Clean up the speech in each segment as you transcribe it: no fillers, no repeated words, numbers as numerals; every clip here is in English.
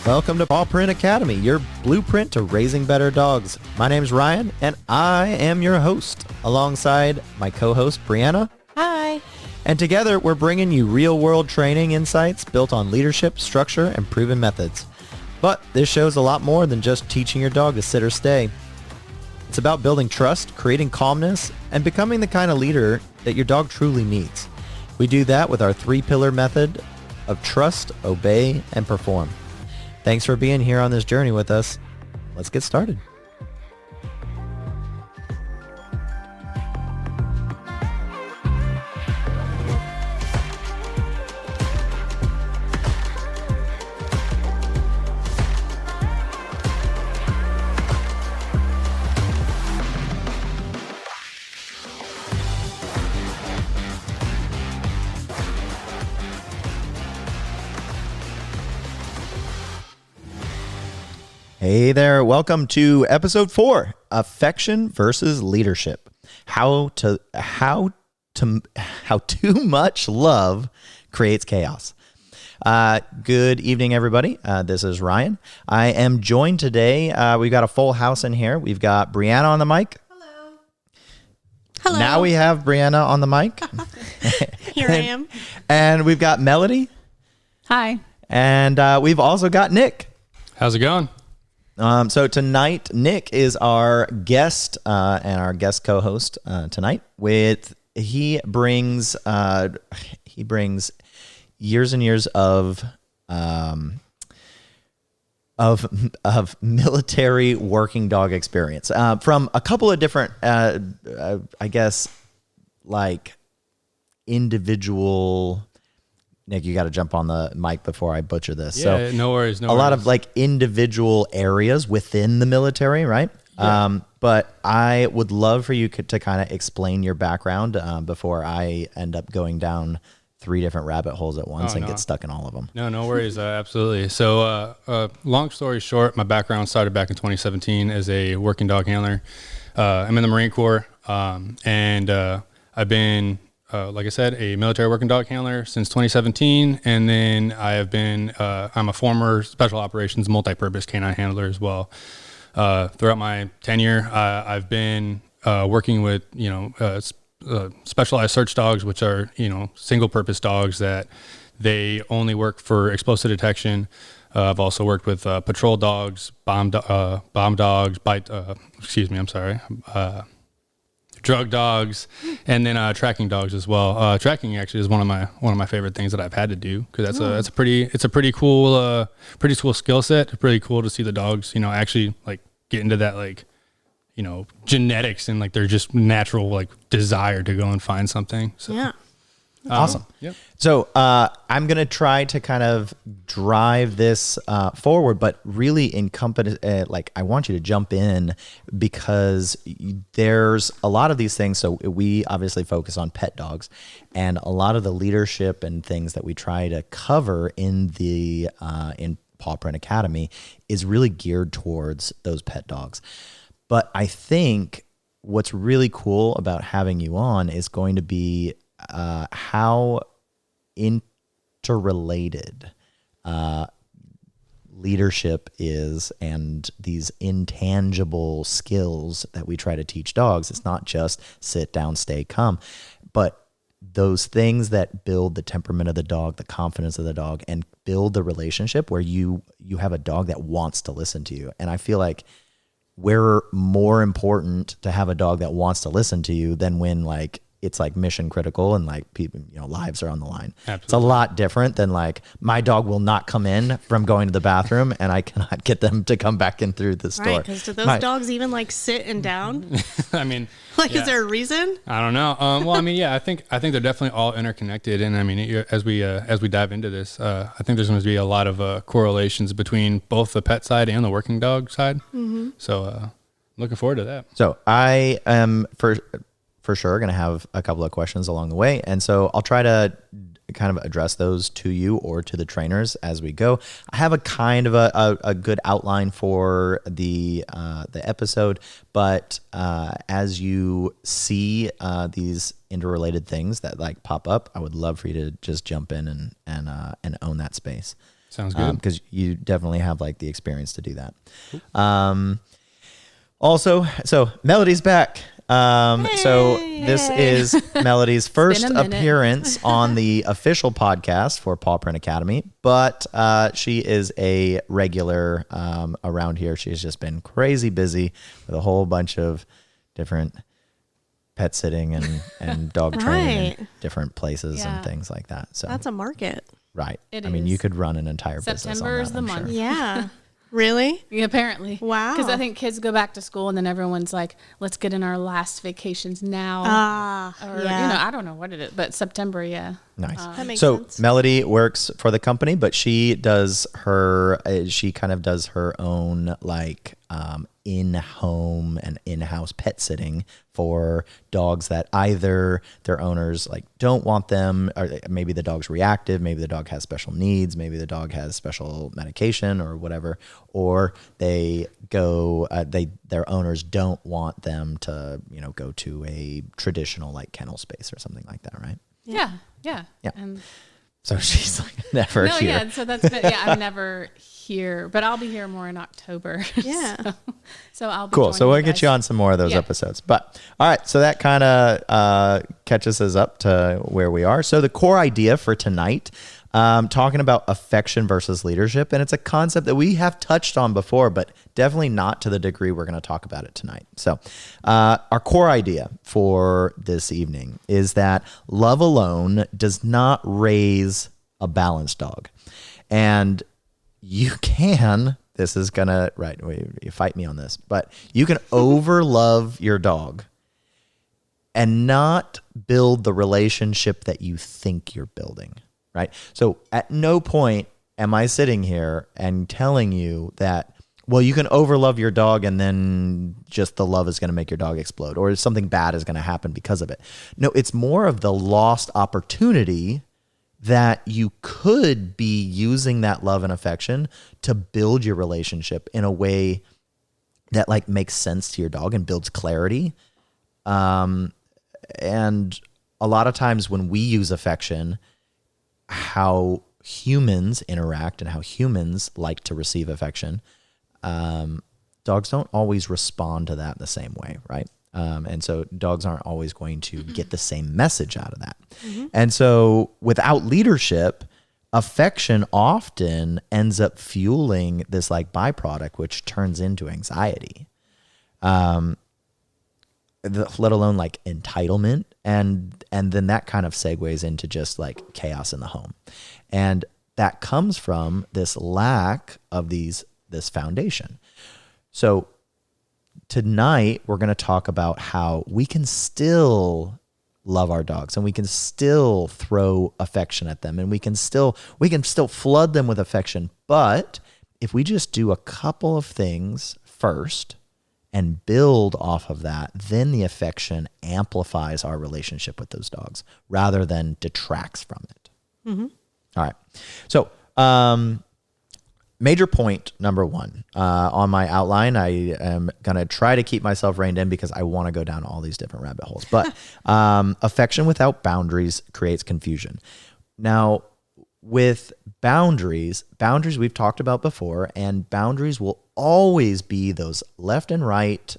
Welcome to Paw Print Academy, your blueprint to raising better dogs. My name's Ryan, and I am your host, alongside my co-host, Brianna. Hi. And together, we're bringing you real-world training insights built on leadership, structure, and proven methods. But this show's a lot more than just teaching your dog to sit or stay. It's about building trust, creating calmness, and becoming the kind of leader that your dog truly needs. We do that with our 3-pillar method of trust, obey, and perform. Thanks for being here on this journey with us. Let's get started. Hey there, welcome to episode 4, Affection versus Leadership. How too much love creates chaos. Good evening, everybody. This is Ryan. I am joined today. We've got a full house in here. We've got Brianna on the mic. Hello. Hello. Now we have Brianna on the mic. Here I am. And we've got Melody. Hi. And we've also got Nick. How's it going? So tonight, Nick is our guest and our guest co-host tonight. He brings years and years of military working dog experience from a couple of different, I guess, like individual. Nick, you got to jump on the mic before I butcher this. Yeah, no worries. A lot of like individual areas within the military, right? Yeah. But I would love for you to kind of explain your background before I end up going down 3 different rabbit holes at once and get stuck in all of them. No worries. Absolutely. So long story short, my background started back in 2017 as a working dog handler. I'm in the Marine Corps, and I've been like I said, a military working dog handler since 2017. And then I have been, I'm a former special operations multi-purpose canine handler as well. Throughout my tenure, I've been working with, specialized search dogs, which are, single purpose dogs that they only work for explosive detection. I've also worked with patrol dogs, bomb dogs, drug dogs, and then tracking dogs as well. Tracking actually is one of my favorite things that I've had to do, because that's a pretty cool skill set. It's pretty cool to see the dogs, actually like get into that, like, genetics and like their just natural like desire to go and find something. So. Yeah. Awesome. Yep. So I'm going to try to kind of drive this forward, but really encompass, I want you to jump in, because there's a lot of these things. So we obviously focus on pet dogs, and a lot of the leadership and things that we try to cover in the in Paw Print Academy is really geared towards those pet dogs. But I think what's really cool about having you on is going to be how interrelated leadership is, and these intangible skills that we try to teach dogs. It's not just sit down, stay calm, but those things that build the temperament of the dog, the confidence of the dog, and build the relationship where you have a dog that wants to listen to you. And I feel like we're more important to have a dog that wants to listen to you than when like it's like mission critical and like people, lives are on the line. Absolutely. It's a lot different than like my dog will not come in from going to the bathroom and I cannot get them to come back in through the store. Right, because do those dogs even like sit and down? I mean, like, is there a reason? I don't know. I think they're definitely all interconnected. And I mean, as we dive into this, I think there's going to be a lot of correlations between both the pet side and the working dog side. Mm-hmm. So looking forward to that. So I am for sure going to have a couple of questions along the way. And so I'll try to kind of address those to you or to the trainers as we go. I have a kind of a good outline for the episode, but as you see these interrelated things that like pop up, I would love for you to just jump in and own that space. Sounds good. Because you definitely have like the experience to do that. Also, so Melody's back. So this is Melody's first been a minute. appearance on the official podcast for Paw Print Academy, but she is a regular around here. She's just been crazy busy with a whole bunch of different pet sitting and dog training in different places and things like that. So That's a market. right. It I mean, is. you could run an entire business on September that, is the I'm month. sure. Yeah. Really? Yeah, apparently. Wow. Because I think kids go back to school and then everyone's like, let's get in our last vacations now. Or, I don't know what it is, but September, yeah. Nice. That makes So sense. Melody works for the company, but she does her, she kind of does her own like in-home and in-house pet sitting for dogs that either their owners like don't want them, or maybe the dog's reactive, maybe the dog has special needs, maybe the dog has special medication or whatever, or they go, their owners don't want them to, go to a traditional like kennel space or something like that, right? Yeah. Yeah. And So she's like never no, here. yeah. So that's been, I'm never here, but I'll be here more in October. Yeah. so I'll be Cool. So joining we'll you get guys. you on some more of those Yeah. episodes. But all right. So that kind of catches us up to where we are. So the core idea for tonight, talking about affection versus leadership. And it's a concept that we have touched on before, but definitely not to the degree we're going to talk about it tonight. So our core idea for this evening is that love alone does not raise a balanced dog. And you can, this is gonna, right, you fight me on this, but you can overlove your dog and not build the relationship that you think you're building, right? So at no point am I sitting here and telling you that, well, you can overlove your dog and then just the love is going to make your dog explode or something bad is going to happen because of it. No, it's more of the lost opportunity that you could be using that love and affection to build your relationship in a way that like makes sense to your dog and builds clarity. And a lot of times when we use affection, how humans interact and how humans like to receive affection, dogs don't always respond to that in the same way, right? And so dogs aren't always going to get the same message out of that. Mm-hmm. And so without leadership, affection often ends up fueling this like byproduct, which turns into anxiety, let alone like entitlement. And then that kind of segues into just like chaos in the home. And that comes from this lack of this foundation. So tonight, we're going to talk about how we can still love our dogs and we can still throw affection at them and we can still flood them with affection. But if we just do a couple of things first and build off of that, then the affection amplifies our relationship with those dogs rather than detracts from it. Mm-hmm. All right. So, major point number one on my outline, I am going to try to keep myself reined in because I want to go down all these different rabbit holes. But affection without boundaries creates confusion. Now, with boundaries we've talked about before, and boundaries will always be those left and right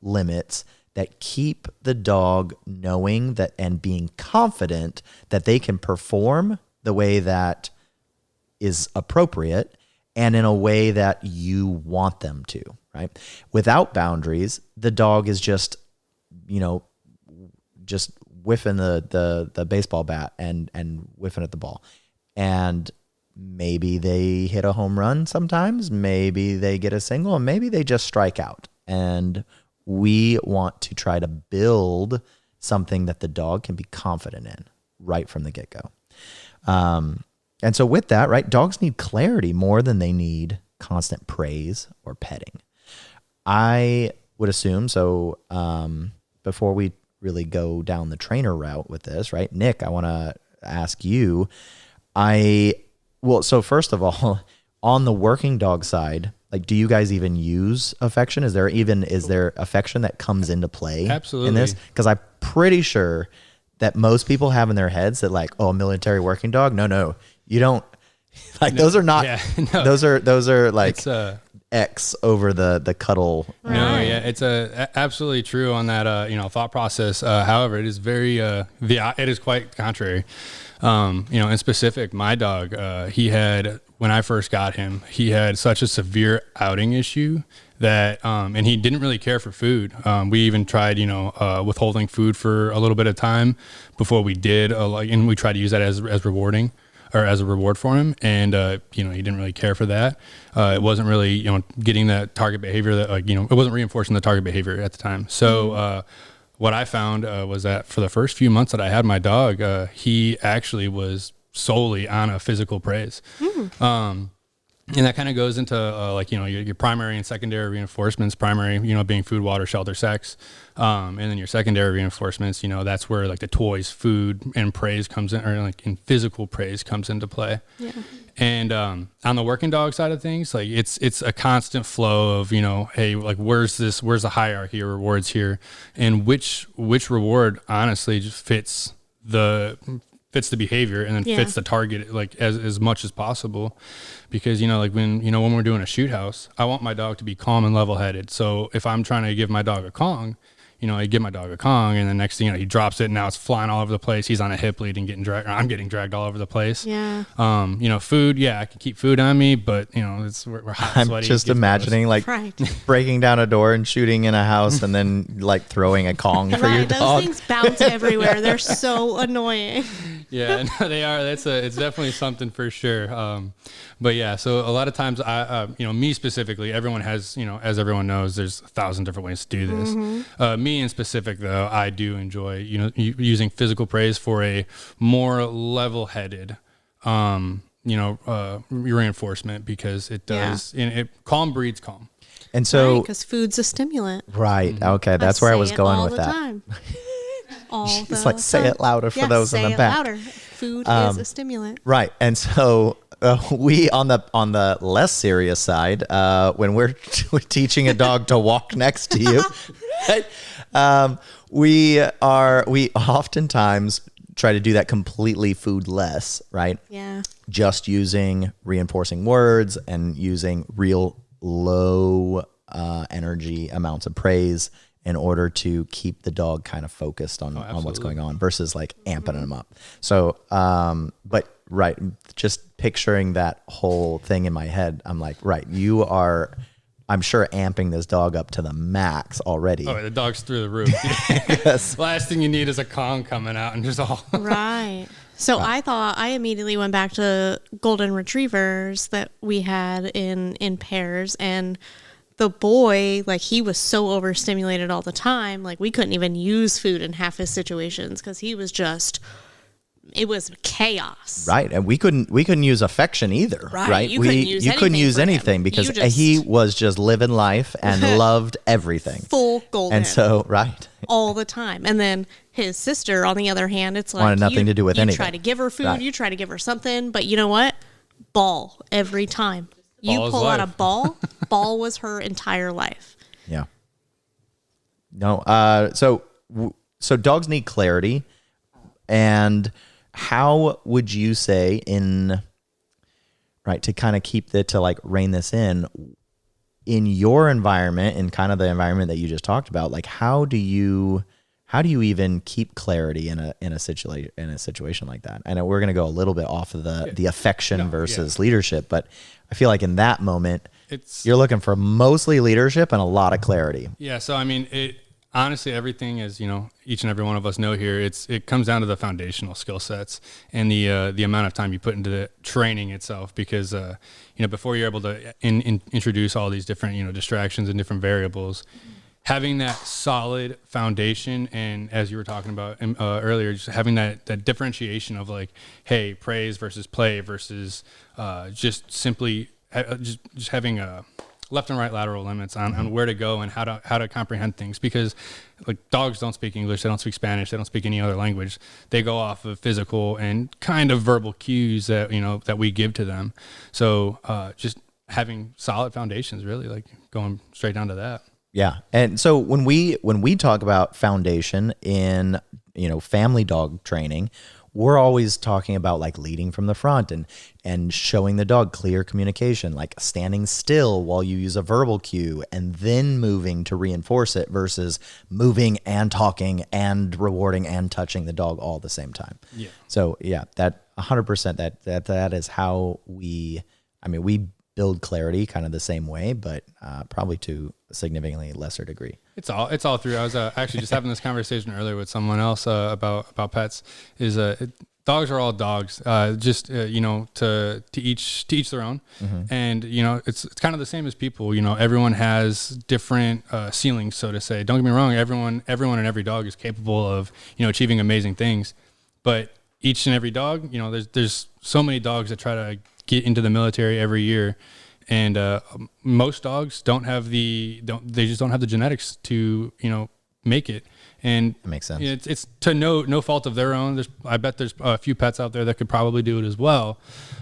limits that keep the dog knowing that and being confident that they can perform the way that is appropriate and in a way that you want them to, right? Without boundaries, the dog is just whiffing the baseball bat and whiffing at the ball. And maybe they hit a home run sometimes, maybe they get a single, and maybe they just strike out. And we want to try to build something that the dog can be confident in right from the get-go. And so with that, right, dogs need clarity more than they need constant praise or petting. I would assume, so before we really go down the trainer route with this, right, Nick, I want to ask you, so first of all, on the working dog side, like, do you guys even use affection? Is there affection that comes into play Absolutely. in this? Because I'm pretty sure that most people have in their heads that like, oh, a military working dog. No, you don't Like those are not, no. those are like It's X over the cuddle. no, yeah, it's absolutely true on that thought process. However, it is very it is quite contrary. In specific, my dog, he had, when I first got him, he had such a severe outing issue that, and he didn't really care for food. We even tried, withholding food for a little bit of time before we did, and we tried to use that as rewarding, or as a reward for him. And, he didn't really care for that. It wasn't really, getting that target behavior that, it wasn't reinforcing the target behavior at the time. So, what I found was that for the first few months that I had my dog, he actually was solely on a physical praise. And that kind of goes into your primary and secondary reinforcements. Primary, being food, water, shelter, sex, and then your secondary reinforcements. That's where like the toys, food, and praise comes in, or like in physical praise comes into play. Yeah. And on the working dog side of things, like it's a constant flow of hey, like where's the hierarchy of rewards here, and which reward honestly just fits the behavior and then fits the target like as much as possible. Because when we're doing a shoot house, I want my dog to be calm and level headed. So if I'm trying to give my dog a Kong, I give my dog a Kong, and the next thing he drops it, and now it's flying all over the place. He's on a hip lead and getting dragged. I'm getting dragged all over the place. Yeah. Food. Yeah, I can keep food on me, but we're hot, sweaty. I'm just imagining breaking down a door and shooting in a house, and then like throwing a Kong for your dog. Those things bounce everywhere. They're so annoying. Yeah, no, they are. It's definitely something for sure. But yeah, so a lot of times me specifically, everyone has, as everyone knows, there's 1,000 different ways to do this. Me in specific though, I do enjoy, using physical praise for a more level-headed, reinforcement, because it does, calm breeds calm. And so, because food's a stimulant. Right. Okay. That's where I was going with that. Time. It's like, say it louder for those in the back. Louder. Food is a stimulant. Right. And so we on the less serious side, when we're teaching a dog to walk next to you, right? We oftentimes try to do that completely foodless, right? Yeah. Just using reinforcing words and using real low energy amounts of praise in order to keep the dog kind of focused on what's going on versus like amping them up. So, but right, just picturing that whole thing in my head, I'm like, right, you are, I'm sure, amping this dog up to the max already. Oh, the dog's through the roof. Yes. Last thing you need is a Kong coming out and just all. Right. So I immediately went back to golden retrievers that we had in pairs, and the boy, like, he was so overstimulated all the time. Like, we couldn't even use food in half his situations because he was just, it was chaos. Right. And we couldn't use affection either. Right. You couldn't use anything because he was just living life and loved everything. Full golden. And so, right. All the time. And then his sister, on the other hand, it's like, wanted nothing to do with anything. You try to give her food, you try to give her something, but you know what? Ball every time. You pull out a ball, ball was her entire life. Yeah. No. So dogs need clarity. And how would you say to kind of to like rein this in your environment, in kind of the environment that you just talked about, like how do you even keep clarity in a situation like that? I know we're going to go a little bit off of the affection versus leadership, but I feel like in that moment, you're looking for mostly leadership and a lot of clarity. Yeah. So, I mean, honestly, everything is, each and every one of us know here, it comes down to the foundational skill sets and the amount of time you put into the training itself, because, before you're able to introduce all these different, distractions and different variables, having that solid foundation, and as you were talking about earlier, just having that differentiation of like, hey, praise versus play versus just simply just having left and right lateral limits on where to go and how to comprehend things, because like dogs don't speak English, they don't speak Spanish, they don't speak any other language. They go off of physical and kind of verbal cues that that we give to them. So just having solid foundations, really, like going straight down to that. Yeah. And so when we talk about foundation in, family dog training, we're always talking about like leading from the front and showing the dog clear communication, like standing still while you use a verbal cue and then moving to reinforce it versus moving and talking and rewarding and touching the dog all at the same time. Yeah. So yeah, that 100% that is how we build clarity kind of the same way, but probably to a significantly lesser degree. It's all through. I was actually just having this conversation earlier with someone else about pets. Dogs are all dogs. To each their own. Mm-hmm. And it's kind of the same as people. Everyone has different ceilings, so to say. Don't get me wrong. Everyone and every dog is capable of achieving amazing things, but each and every dog, there's so many dogs that try to get into the military every year. And most dogs they just don't have the genetics to, make it. And that makes sense. It's to no fault of their own. I bet there's a few pets out there that could probably do it as well.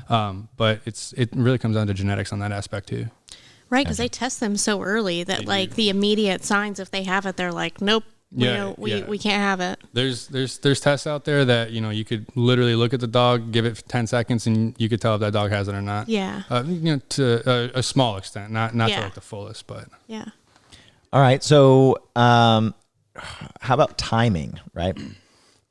But it really comes down to genetics on that aspect too. Right. Cause they test them so early that the immediate signs, if they have it, they're like, nope. We can't have it. There's tests out there that you could literally look at the dog, give it 10 seconds, and you could tell if that dog has it or not. Yeah. To a small extent, not to like the fullest, but yeah. All right. So, how about timing? Right.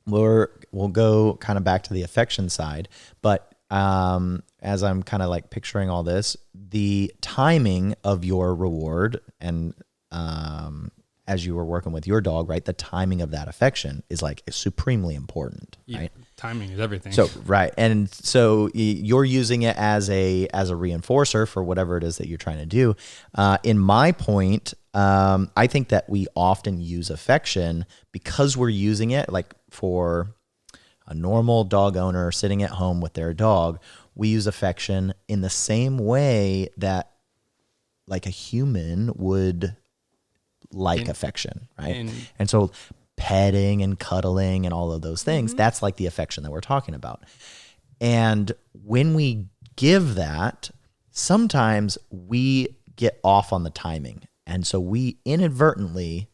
We'll go kind of back to the affection side, but as I'm kind of like picturing all this, the timing of your reward and as you were working with your dog, right? The timing of that affection is supremely important, right? Timing is everything. So, right. And so you're using it as a reinforcer for whatever it is that you're trying to do. In my point, I think that we often use affection because we're using it like for a normal dog owner sitting at home with their dog. We use affection in the same way that like a human would affection, right? And so petting and cuddling and all of those things, that's like the affection that we're talking about. And when we give that, sometimes we get off on the timing. And so we inadvertently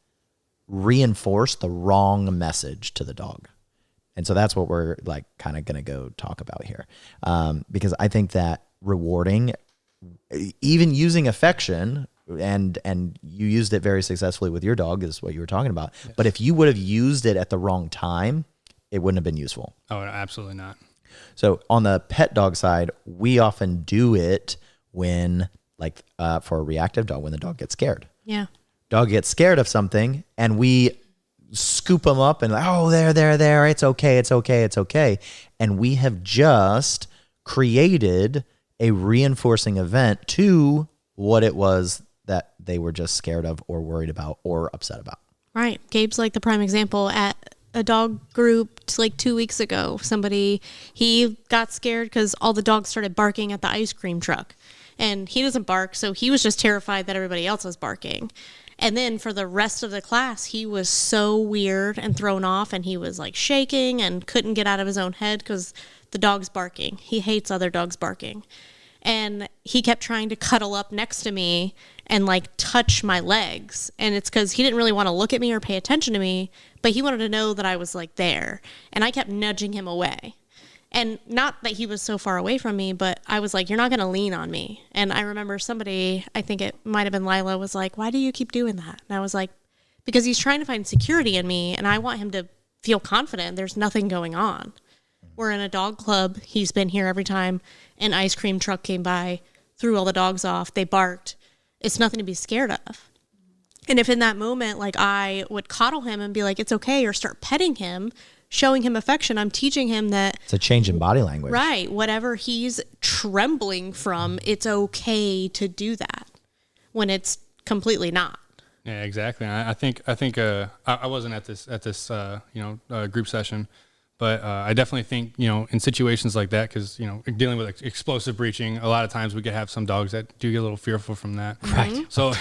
reinforce the wrong message to the dog. And so that's what we're like kind of going to go talk about here. Because I think that rewarding, even using affection, and you used it very successfully with your dog is what you were talking about. Yes. But if you would have used it at the wrong time, it wouldn't have been useful. Oh, absolutely not. So on the pet dog side, we often do it when for a reactive dog, when the dog gets scared. Yeah. Dog gets scared of something and we scoop them up and there. It's okay. And we have just created a reinforcing event to what it was that they were just scared of or worried about or upset about. Right. Gabe's like the prime example. At a dog group like 2 weeks ago, he got scared because all the dogs started barking at the ice cream truck. And he doesn't bark, so he was just terrified that everybody else was barking. And then for the rest of the class, he was so weird and thrown off, and he was like shaking and couldn't get out of his own head because the dog's barking. He hates other dogs barking. And he kept trying to cuddle up next to me and like touch my legs. And it's because he didn't really want to look at me or pay attention to me, but he wanted to know that I was like there. And I kept nudging him away. And not that he was so far away from me, but I was like, you're not going to lean on me. And I remember somebody, I think it might have been Lila, was like, why do you keep doing that? And I was like, because he's trying to find security in me and I want him to feel confident there's nothing going on. We're in a dog club. He's been here every time an ice cream truck came by, threw all the dogs off. They barked. It's nothing to be scared of. And if in that moment, like I would coddle him and be like, it's okay, or start petting him, showing him affection, I'm teaching him that it's a change in body language. Right. Whatever he's trembling from, it's okay to do that when it's completely not. Yeah, exactly. I think I wasn't at this group session, but I definitely think, in situations like that, because, dealing with explosive breaching, a lot of times we could have some dogs that do get a little fearful from that. Right. So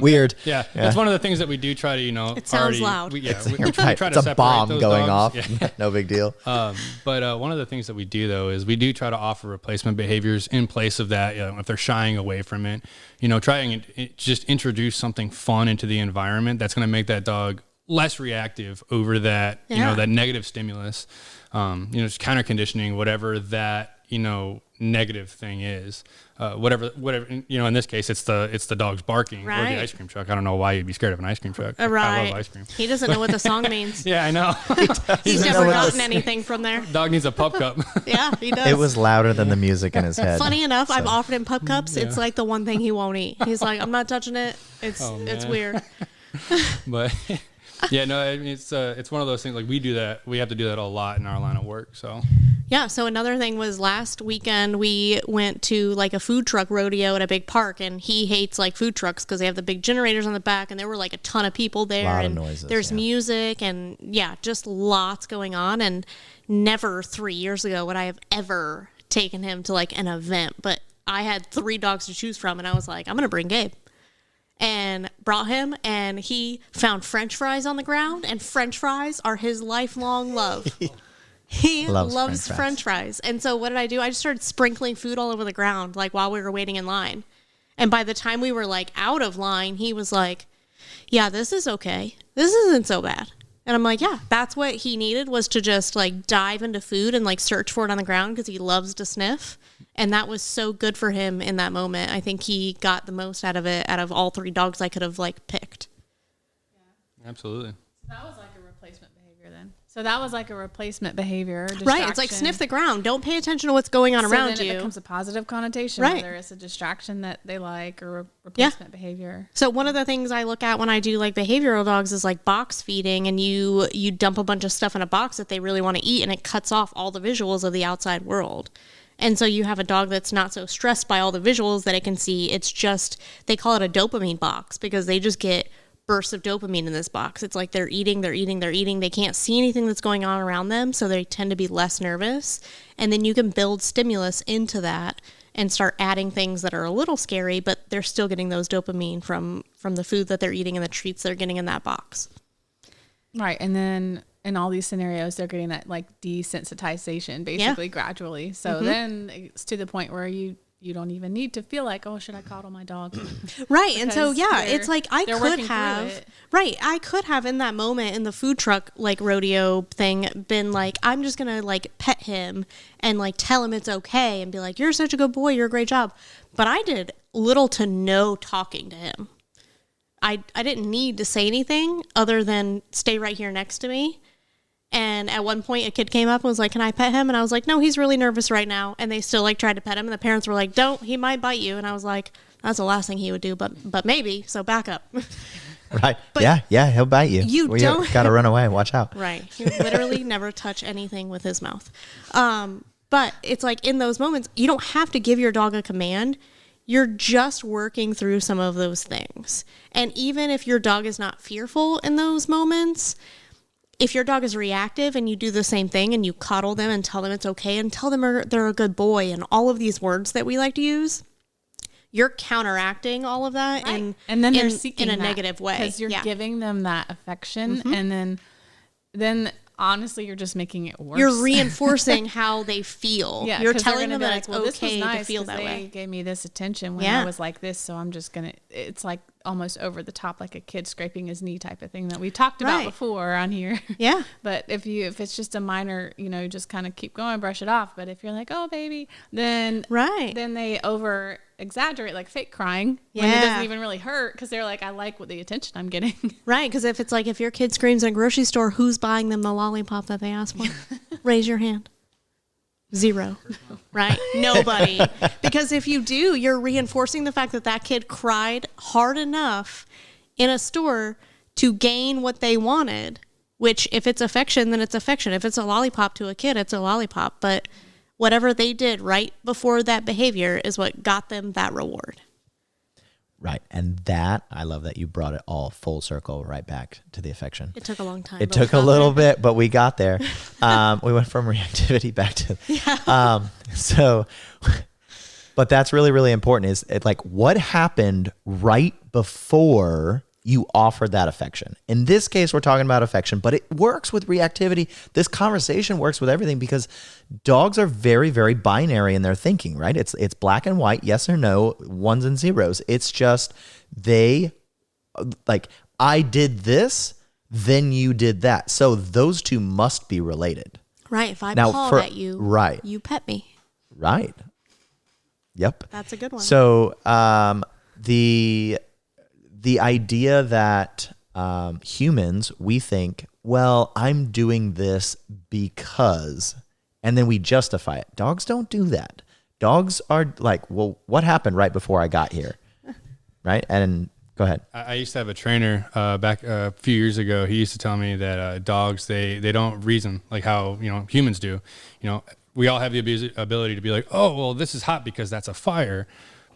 weird. Yeah. It's one of the things that we do try to, it sounds loud. We try to it's a bomb those going dogs. off. Yeah. No big deal. But one of the things that we do, though, is we do try to offer replacement behaviors in place of that. If they're shying away from it, try and just introduce something fun into the environment that's going to make that dog less reactive over that, you know, that negative stimulus, you know, just counter conditioning, whatever that, you know, negative thing is, whatever, you know, in this case, it's the dog's barking or the ice cream truck. I don't know why you'd be scared of an ice cream truck. Right. I love ice cream. He doesn't know what the song means. Yeah, I know. He's never gotten anything from there. Dog needs a pup cup. Yeah, he does. It was louder than the music in his head. Funny enough, I've offered him pup cups. It's like the one thing he won't eat. He's like, I'm not touching it. It's weird. But yeah, no, I mean, it's one of those things. Like we do that. We have to do that a lot in our line of work. So yeah. So another thing was last weekend we went to like a food truck rodeo at a big park, and he hates like food trucks because they have the big generators on the back, and there were like a ton of people there, a lot and of noises, there's music, and just lots going on. And never 3 years ago would I have ever taken him to like an event, but I had 3 dogs to choose from, and I was like, I'm gonna bring Gabe. And brought him, and he found French fries on the ground, and French fries are his lifelong love. He loves French fries. And so what did I do? I just started sprinkling food all over the ground, like while we were waiting in line. And by the time we were like out of line, he was like, yeah, this is okay. This isn't so bad. And I'm like, yeah, that's what he needed, was to just like dive into food and like search for it on the ground because he loves to sniff. And that was so good for him in that moment. I think he got the most out of it, out of all 3 dogs I could have like picked. Yeah. Absolutely. So that was like a replacement behavior then. So that was like a replacement behavior. Right. It's like sniff the ground. Don't pay attention to what's going on around you. It becomes a positive connotation, right. Whether it's a distraction that they like or replacement behavior. So one of the things I look at when I do like behavioral dogs is like box feeding, and you dump a bunch of stuff in a box that they really want to eat, and it cuts off all the visuals of the outside world. And so you have a dog that's not so stressed by all the visuals that it can see. It's just, they call it a dopamine box because they just get bursts of dopamine in this box. It's like they're eating. They can't see anything that's going on around them, so they tend to be less nervous. And then you can build stimulus into that and start adding things that are a little scary, but they're still getting those dopamine from the food that they're eating and the treats they're getting in that box. Right. And then in all these scenarios, they're getting that like desensitization basically gradually. So then it's to the point where you don't even need to feel like, oh, should I coddle my dog? Right. And so, it's like I could have in that moment in the food truck, like rodeo thing, been like, I'm just going to like pet him and like tell him it's okay and be like, you're such a good boy. You're a great job. But I did little to no talking to him. I didn't need to say anything other than stay right here next to me. And at one point a kid came up and was like, can I pet him? And I was like, no, he's really nervous right now. And they still like tried to pet him. And the parents were like, don't, he might bite you. And I was like, that's the last thing he would do, but maybe, so back up. Right. But yeah, he'll bite you. You got to run away. Watch out. Right. You literally never touch anything with his mouth. But it's like in those moments, you don't have to give your dog a command. You're just working through some of those things. And even if your dog is not fearful in those moments, if your dog is reactive and you do the same thing and you coddle them and tell them it's okay and tell them they're a good boy and all of these words that we like to use, you're counteracting all of that. Right. And then they're seeking in a negative way. Because you're giving them that affection. And then honestly, you're just making it worse. You're reinforcing how they feel. Yeah, you're telling them that it's okay nice to feel that way. They gave me this attention when I was like this, so I'm just going to, it's like almost over the top, like a kid scraping his knee type of thing that we talked about before on here. Yeah. But if it's just a minor, just kind of keep going, brush it off. But if you're like, oh, baby, then they over exaggerate, like fake crying when it doesn't even really hurt because they're like, I like what the attention I'm getting. Right. Because if it's like, if your kid screams in a grocery store, who's buying them the lollipop that they asked for? Raise your hand. 0. Right? Nobody. Because if you do, you're reinforcing the fact that that kid cried hard enough in a store to gain what they wanted, which if it's affection, then it's affection. If it's a lollipop to a kid, it's a lollipop. But whatever they did right before that behavior is what got them that reward. Right. And that, I love that you brought it all full circle right back to the affection. It took a long time. It took a little bit, but we got there. We went from reactivity back to, but that's really, really important is it like what happened right before you offered that affection. In this case, we're talking about affection, but it works with reactivity. This conversation works with everything because dogs are very, very binary in their thinking, right? It's black and white, yes or no, ones and zeros. It's just I did this, then you did that. So those two must be related. Right. If I paw at you, right, you pet me. Right. Yep. That's a good one. So the idea that humans, we think, well, I'm doing this because, and then we justify it. Dogs don't do that. Dogs are like, well, what happened right before I got here? Right? And go ahead. I used to have a trainer back a few years ago. He used to tell me that dogs, they don't reason like how, humans do. We all have the ability to be like, oh, well, this is hot because that's a fire.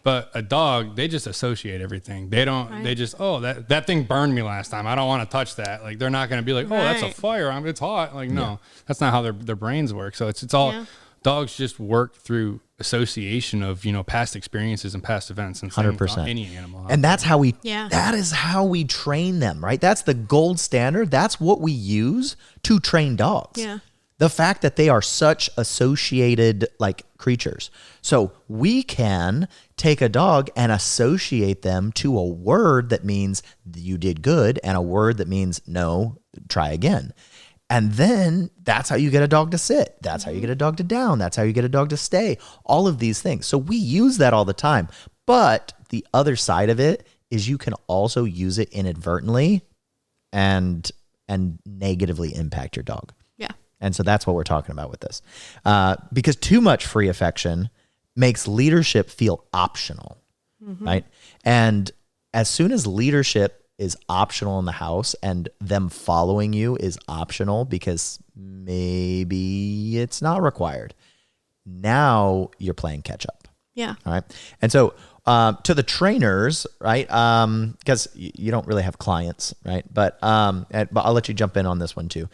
But a dog, they just associate everything. They don't, right. They just, oh, that thing burned me last time. I don't want to touch that. Like, they're not going to be like, oh, that's a fire. It's hot. Like, no, that's not how their brains work. So it's all, dogs just work through association of, past experiences and past events. And 100%. Any animal. And that's how that is how we train them, right? That's the gold standard. That's what we use to train dogs. Yeah. The fact that they are such associated like creatures. So we can take a dog and associate them to a word that means you did good and a word that means no, try again. And then that's how you get a dog to sit. That's how you get a dog to down. That's how you get a dog to stay. All of these things. So we use that all the time. But the other side of it is you can also use it inadvertently and negatively impact your dog. And so that's what we're talking about with this. Because too much free affection makes leadership feel optional, right? And as soon as leadership is optional in the house and them following you is optional because maybe it's not required, now you're playing catch up. Yeah. All right. And so to the trainers, right? Because you don't really have clients, right? But I'll let you jump in on this one too.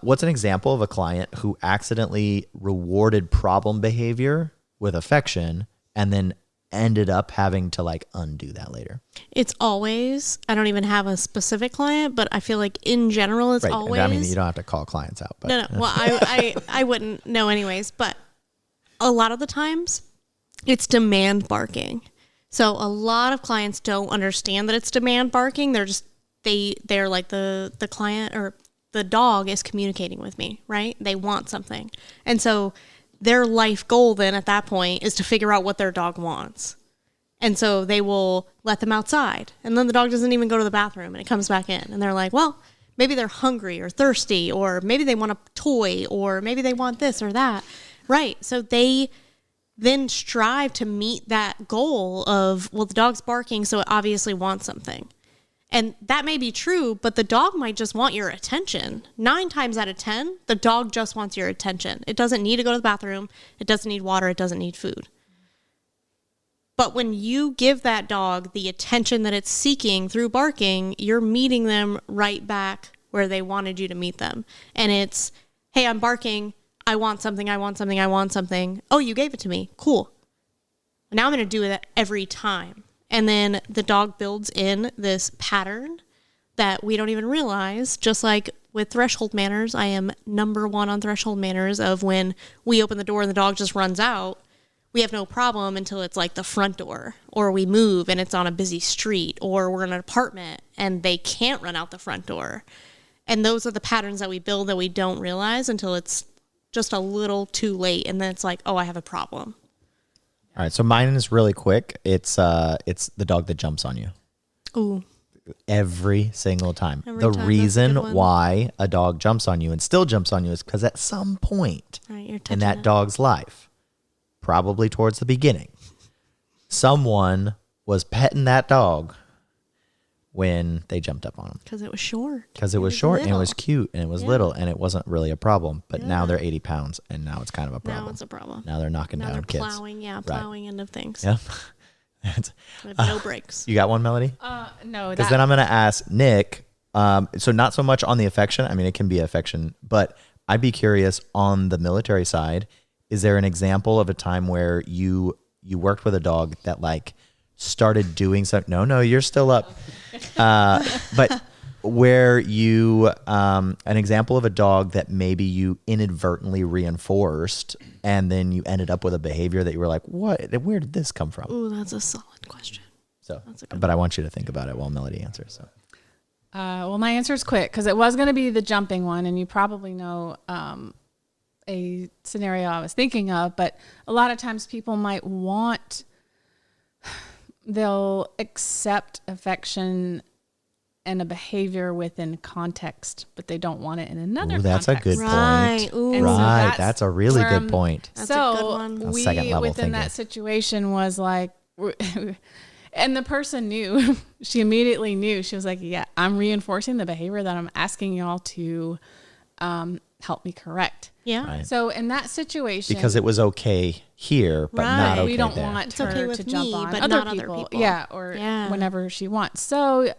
What's an example of a client who accidentally rewarded problem behavior with affection and then ended up having to like undo that later? It's always, I don't even have a specific client, but I feel like in general, it's always. I mean, you don't have to call clients out. But. No. Well, I wouldn't know anyways, but a lot of the times, it's demand barking. So a lot of clients don't understand that it's demand barking. They're like the client or the dog is communicating with me, right? They want something. And so their life goal then at that point is to figure out what their dog wants. And so they will let them outside. And then the dog doesn't even go to the bathroom and it comes back in. And they're like, well, maybe they're hungry or thirsty, or maybe they want a toy, or maybe they want this or that. Right. So they then strive to meet that goal of, well, the dog's barking, so it obviously wants something. And that may be true, but the dog might just want your attention. 9 times out of 10, the dog just wants your attention. It doesn't need to go to the bathroom. It doesn't need water. It doesn't need food. But when you give that dog the attention that it's seeking through barking, you're meeting them right back where they wanted you to meet them. And it's, hey, I'm barking. I want something, I want something, I want something. Oh, you gave it to me. Cool. Now I'm going to do that every time. And then the dog builds in this pattern that we don't even realize. Just like with threshold manners, I am number 1 on threshold manners of when we open the door and the dog just runs out. We have no problem until it's like the front door, or we move and it's on a busy street, or we're in an apartment and they can't run out the front door. And those are the patterns that we build that we don't realize until it's just a little too late, and then it's like, oh, I have a problem. All right, so mine is really quick. It's the dog that jumps on you. Ooh. Every single time. Every time. Reason why a dog jumps on you and still jumps on you is because at some point in that dog's life, probably towards the beginning, someone was petting that dog when they jumped up on him. Because it was short. Because it was short and it was cute and it was little and it wasn't really a problem. But now they're 80 pounds and now it's kind of a problem. Now it's a problem. Now they're knocking down kids. Plowing into things. Yeah. No breaks. You got one, Melody? No. Because then I'm going to ask Nick. So not so much on the affection. I mean, it can be affection, but I'd be curious on the military side. Is there an example of a time where you worked with a dog that like started doing something? No, you're still up. But where you, an example of a dog that maybe you inadvertently reinforced and then you ended up with a behavior that you were like, what, where did this come from? Ooh, that's a solid question. So, but I want you to think about it while Melody answers. So, Well, my answer is quick because it was going to be the jumping one, and you probably know a scenario I was thinking of. But a lot of times people might they'll accept affection and a behavior within context, but they don't want it in another that's context. a good point. Right. That's a really good point. That's a good one. We, within that situation, was like, and the person knew, she immediately knew. She was like, yeah, I'm reinforcing the behavior that I'm asking y'all to help me correct. Yeah. Right. So in that situation, because it was okay here, but not okay we don't there. want It's her okay with to jump me, on but other not people. other people. Yeah, or whenever she wants. So,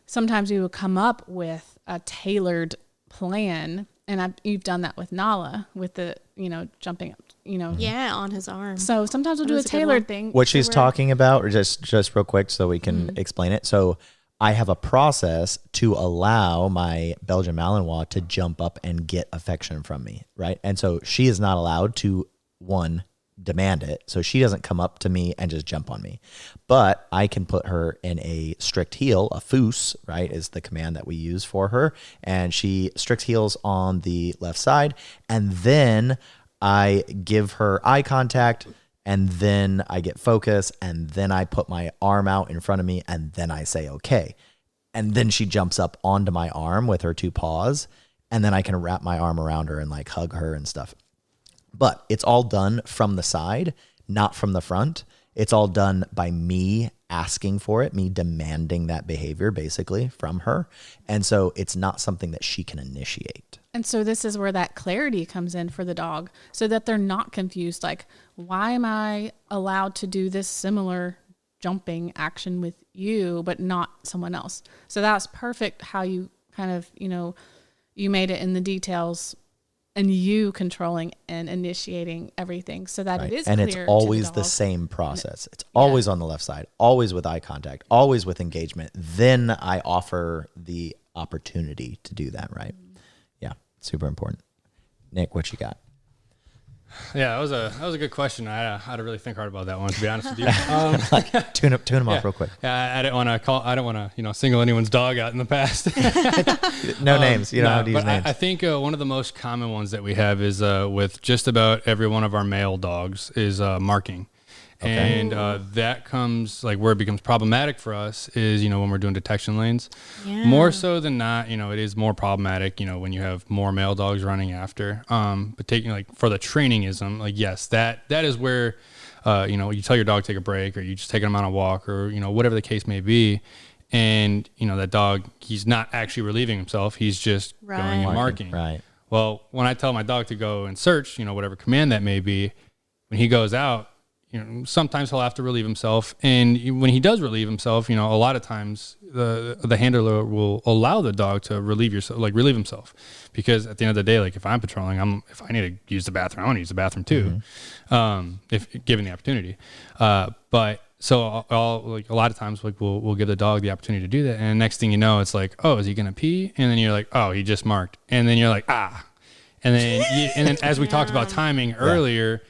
sometimes we would come up with a tailored plan, and you've done that with Nala with the, jumping up, Yeah, on his arm. So sometimes we'll do a tailored thing. What she's talking about, or just real quick so we can explain it. So I have a process to allow my Belgian Malinois to jump up and get affection from me, right? And so she is not allowed to, demand it. So she doesn't come up to me and just jump on me. But I can put her in a strict heel, a foos, right, is the command that we use for her. And she strict heels on the left side. And then I give her eye contact, and then I get focus, and then I put my arm out in front of me, and then I say, okay. And then she jumps up onto my arm with her two paws, and then I can wrap my arm around her and like hug her and stuff. But it's all done from the side, not from the front. It's all done by me asking for it, me demanding that behavior basically from her. And so it's not something that she can initiate. And so this is where that clarity comes in for the dog, so that they're not confused. Like, why am I allowed to do this similar jumping action with you, but not someone else? So that's perfect how you kind of, you made it in the details, and you controlling and initiating everything so that it is clear. And it's always to the the same process. It's always on the left side, always with eye contact, always with engagement. Then I offer the opportunity to do that, right? Yeah, super important. Nick, what you got? Yeah, that was a good question. I had to really think hard about that one, to be honest with you. Tune them off real quick. Yeah, I don't want to single anyone's dog out in the past. No names. You don't have to use names. I think one of the most common ones that we have is with just about every one of our male dogs is marking. Okay. And that comes like where it becomes problematic for us is, when we're doing detection lanes. Yeah. More so than not, it is more problematic, when you have more male dogs running after. But taking like for the trainingism, like, yes, that is where, you tell your dog to take a break, or you just take them on a walk, or, whatever the case may be. And, that dog, he's not actually relieving himself. He's just going and marking. Right. Well, when I tell my dog to go and search, whatever command that may be, when he goes out, sometimes he'll have to relieve himself. And when he does relieve himself, a lot of times the handler will allow the dog to relieve himself. Because at the end of the day, like if I'm patrolling, if I need to use the bathroom, I want to use the bathroom too, if given the opportunity. But so a lot of times like we'll give the dog the opportunity to do that. And next thing you know, it's like, oh, is he going to pee? And then you're like, oh, he just marked. And then you're like, ah. And then as we talked about timing earlier,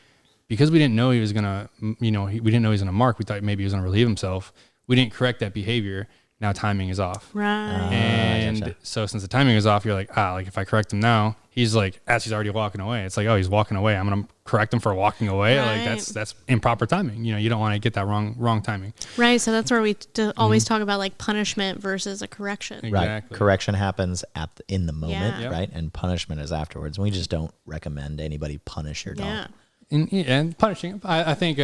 because we didn't know he was gonna, we didn't know he was gonna mark. We thought maybe he was gonna relieve himself. We didn't correct that behavior. Now timing is off. Right. And so since the timing is off, you're like, if I correct him now, he's like, as he's already walking away. It's like, oh, he's walking away. I'm gonna correct him for walking away. Right. Like that's improper timing. You don't want to get that wrong timing. Right. So that's where we always talk about like punishment versus a correction. Exactly. Right. Correction happens in the moment, Yeah. right? And punishment is afterwards. And we just don't recommend anybody punish your dog. Yeah. And punishing, I think,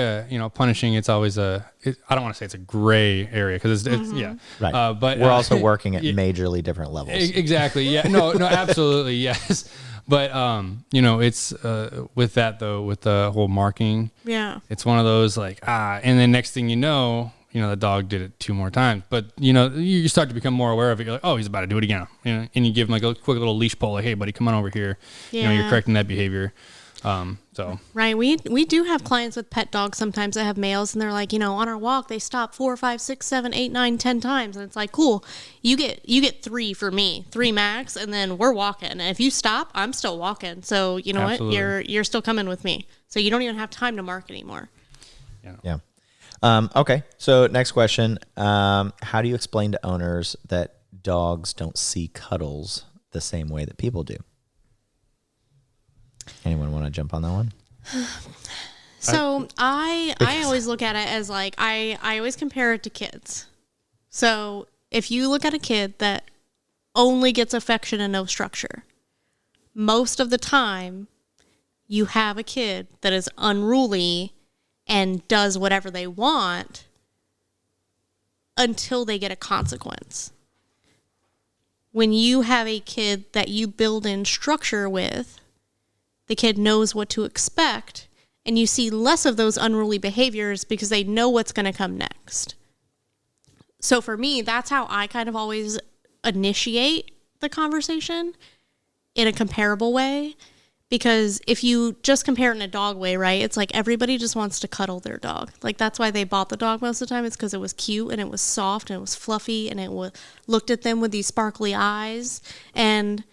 punishing, it's always I don't want to say it's a gray area because it's Right. But we're also working at majorly different levels. Exactly. Yeah. No, absolutely. Yes. But, it's, with that though, with the whole marking, it's one of those like, and then next thing the dog did it 2 more times, but you start to become more aware of it. You're like, oh, he's about to do it again. And you give him like a quick little leash pull, like, hey buddy, come on over here. You're correcting that behavior. Right. We do have clients with pet dogs sometimes that have males, and they're like, on our walk, they stop 4, 5, 6, 7, 8, 9, 10 times. And it's like, cool. You get 3 for me, 3 max. And then we're walking. And if you stop, I'm still walking. So you know Absolutely. What? You're still coming with me. So you don't even have time to mark anymore. Yeah. Okay. So next question. How do you explain to owners that dogs don't see cuddles the same way that people do. Anyone want to jump on that one? So I always look at it as like, I always compare it to kids. So if you look at a kid that only gets affection and no structure, most of the time you have a kid that is unruly and does whatever they want until they get a consequence. When you have a kid that you build in structure with, the kid knows what to expect, and you see less of those unruly behaviors because they know what's going to come next. So for me, that's how I kind of always initiate the conversation in a comparable way. Because if you just compare it in a dog way, right, it's like everybody just wants to cuddle their dog. Like, that's why they bought the dog most of the time. It's because it was cute and it was soft and it was fluffy and it looked at them with these sparkly eyes. And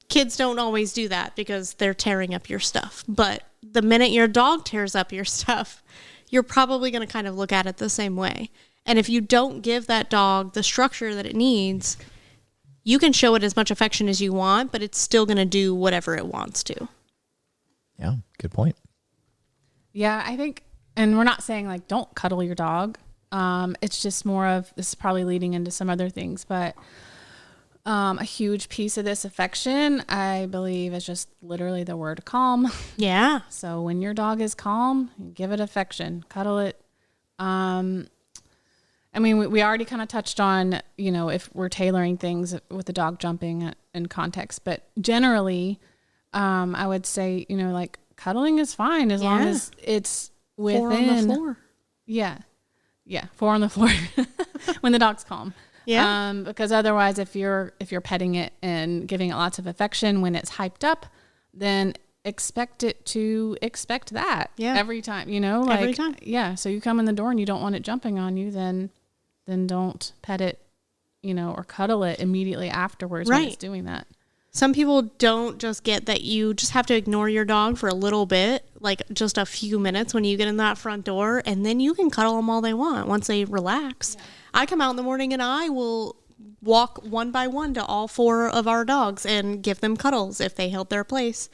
kids don't always do that because they're tearing up your stuff. But the minute your dog tears up your stuff, you're probably going to kind of look at it the same way. And if you don't give that dog the structure that it needs, you can show it as much affection as you want, but it's still going to do whatever it wants to. Yeah, good point. Yeah, I think, and we're not saying like don't cuddle your dog. It's just more of, this is probably leading into some other things, but a huge piece of this affection, I believe, is just literally the word calm. Yeah. So when your dog is calm, give it affection, cuddle it. I mean, we already kind of touched on, you know, if we're tailoring things with the dog jumping in context, but generally, I would say, you know, like cuddling is fine as long as it's within 4 on the floor. Yeah. 4 on the floor when the dog's calm. Yeah. Because otherwise, if you're petting it and giving it lots of affection when it's hyped up, then expect that every time, you know, like, every time. Yeah. So you come in the door and you don't want it jumping on you, then don't pet it, you know, or cuddle it immediately afterwards when it's doing that. Some people don't just get that you just have to ignore your dog for a little bit, like just a few minutes when you get in that front door, and then you can cuddle them all they want once they relax. Yeah. I come out in the morning and I will walk one by one to all 4 of our dogs and give them cuddles if they held their place.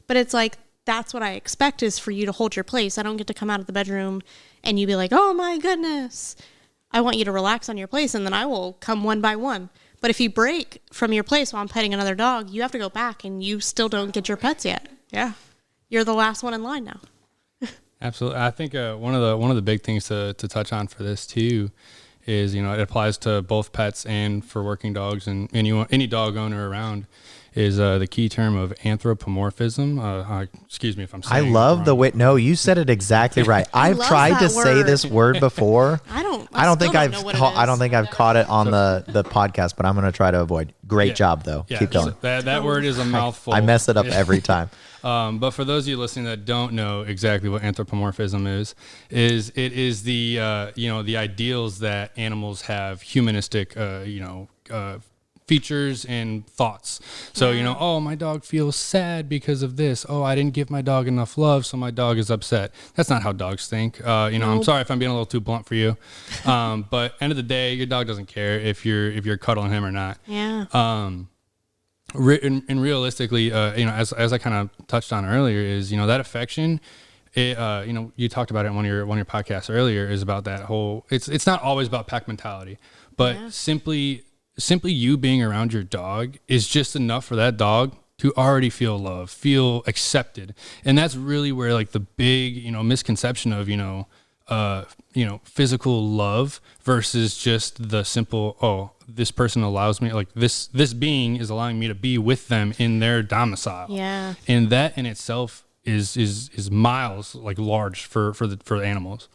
But it's like, that's what I expect, is for you to hold your place. I don't get to come out of the bedroom and you be like, oh my goodness. I want you to relax on your place, and then I will come one by one. But if you break from your place while I'm petting another dog, you have to go back, and you still don't get your pets yet. Yeah. You're the last one in line now. Absolutely. I think one of the big things to touch on for this too is, you know, it applies to both pets and for working dogs and any dog owner around, is the key term of anthropomorphism. Excuse me if I'm saying I love it the way. No, you said it exactly right. I've tried to say this word before. I don't think I've caught it on the podcast, but I'm going to try to avoid. Great job though. Yeah, keep going. That word is a mouthful. I mess it up every time. But for those of you listening that don't know exactly what anthropomorphism is it is the the ideals that animals have, humanistic features and thoughts. So, oh, my dog feels sad because of this. Oh, I didn't give my dog enough love, so my dog is upset. That's not how dogs think. I'm sorry if I'm being a little too blunt for you. But end of the day, your dog doesn't care if you're cuddling him or not. Yeah. And realistically, as I kind of touched on earlier, is, that affection, you talked about it in one of your podcasts earlier, is about that whole, it's not always about pack mentality, but simply you being around your dog is just enough for that dog to already feel love, feel accepted. And that's really where like the big, misconception of, physical love versus just the simple, oh, this person allows me, like this being is allowing me to be with them in their domicile. Yeah. And that in itself is miles like large for animals.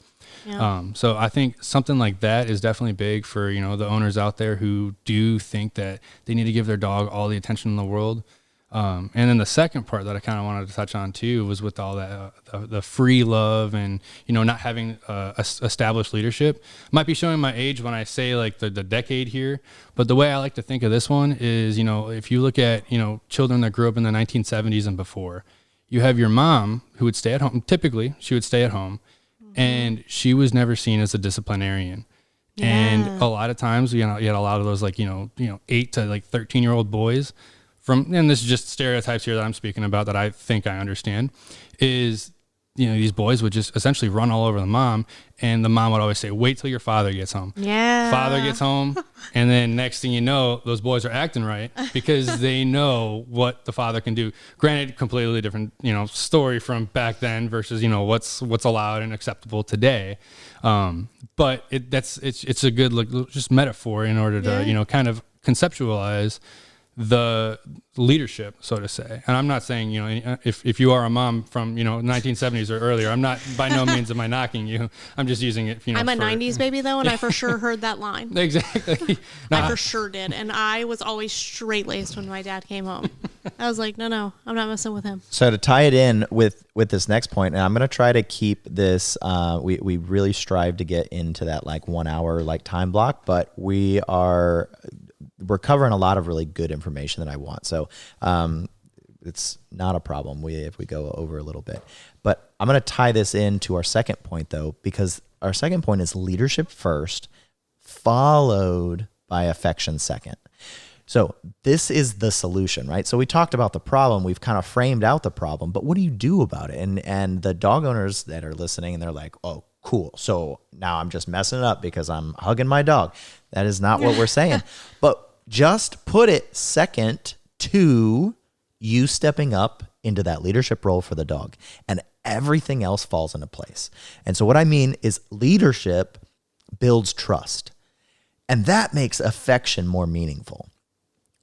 Yeah. So I think something like that is definitely big for, the owners out there who do think that they need to give their dog all the attention in the world. And then the second part that I kind of wanted to touch on too was with all that, the free love and, not having established leadership. Might be showing my age when I say like the decade here, but the way I like to think of this one is, if you look at, children that grew up in the 1970s and before, you have your mom who would stay at home. Typically she would stay at home. And she was never seen as a disciplinarian. And a lot of times, you had a lot of those 8 to 13-year-old boys and this is just stereotypes here that I'm speaking about that I think I understand, is, these boys would just essentially run all over the mom, and the mom would always say, wait till your father gets home. Yeah. Father gets home, and then next thing you know, those boys are acting right because they know what the father can do. Granted, completely different, story from back then versus, what's allowed and acceptable today. But it's a good just metaphor in order to, kind of conceptualize the leadership, so to say. And I'm not saying, if you are a mom from, 1970s or earlier, I'm not, by no means am I knocking you. I'm just using it, I'm a 90s baby though, and I for sure heard that line. Exactly. I for sure did. And I was always straight-laced when my dad came home. I was like, no, I'm not messing with him. So to tie it in with this next point, and I'm going to try to keep this, we really strive to get into that 1 hour time block, but we're covering a lot of really good information that I want. So it's not a problem if we go over a little bit. But I'm going to tie this into our second point, though, because our second point is leadership first, followed by affection second. So this is the solution, right? So we talked about the problem. We've kind of framed out the problem, but what do you do about it? And the dog owners that are listening, and they're like, oh, cool. So now I'm just messing it up because I'm hugging my dog. That is not what we're saying. But just put it second to you stepping up into that leadership role for the dog, and everything else falls into place. And so what I mean is leadership builds trust, and that makes affection more meaningful.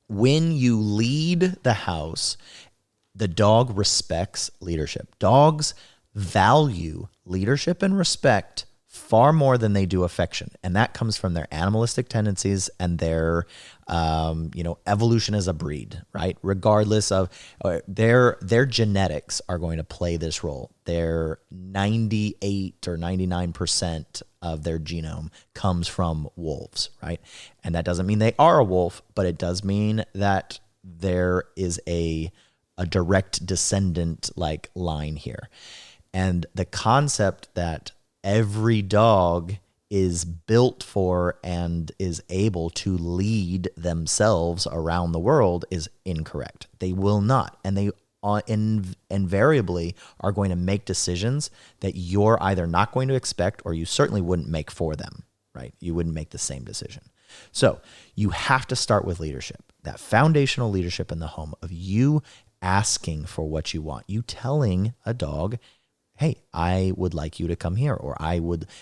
When you lead the house, the dog respects leadership. Dogs value leadership and respect far more than they do affection. And that comes from their animalistic tendencies and their, evolution as a breed, right? Regardless of their genetics are going to play this role. Their 98 or 99% of their genome comes from wolves, right? And that doesn't mean they are a wolf, but it does mean that there is a direct descendant line here. And the concept that every dog is built for and is able to lead themselves around the world is incorrect. They will not. And they invariably are going to make decisions that you're either not going to expect or you certainly wouldn't make for them, right? You wouldn't make the same decision. So you have to start with leadership, that foundational leadership in the home of you asking for what you want, you telling a dog, hey, I would like you to come here, or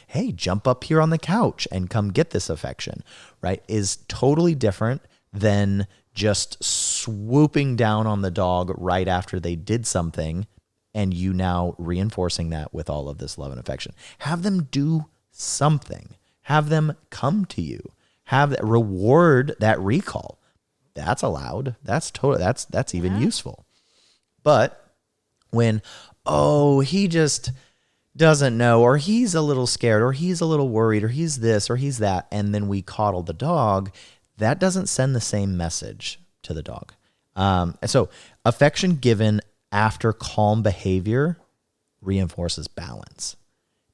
hey, jump up here on the couch and come get this affection, right? Is totally different than just swooping down on the dog right after they did something and you now reinforcing that with all of this love and affection. Have them do something. Have them come to you. Reward that recall. That's allowed. That's even useful. But when, he just doesn't know, or he's a little scared, or he's a little worried, or he's this, or he's that, and then we coddle the dog, that doesn't send the same message to the dog. And so affection given after calm behavior reinforces balance.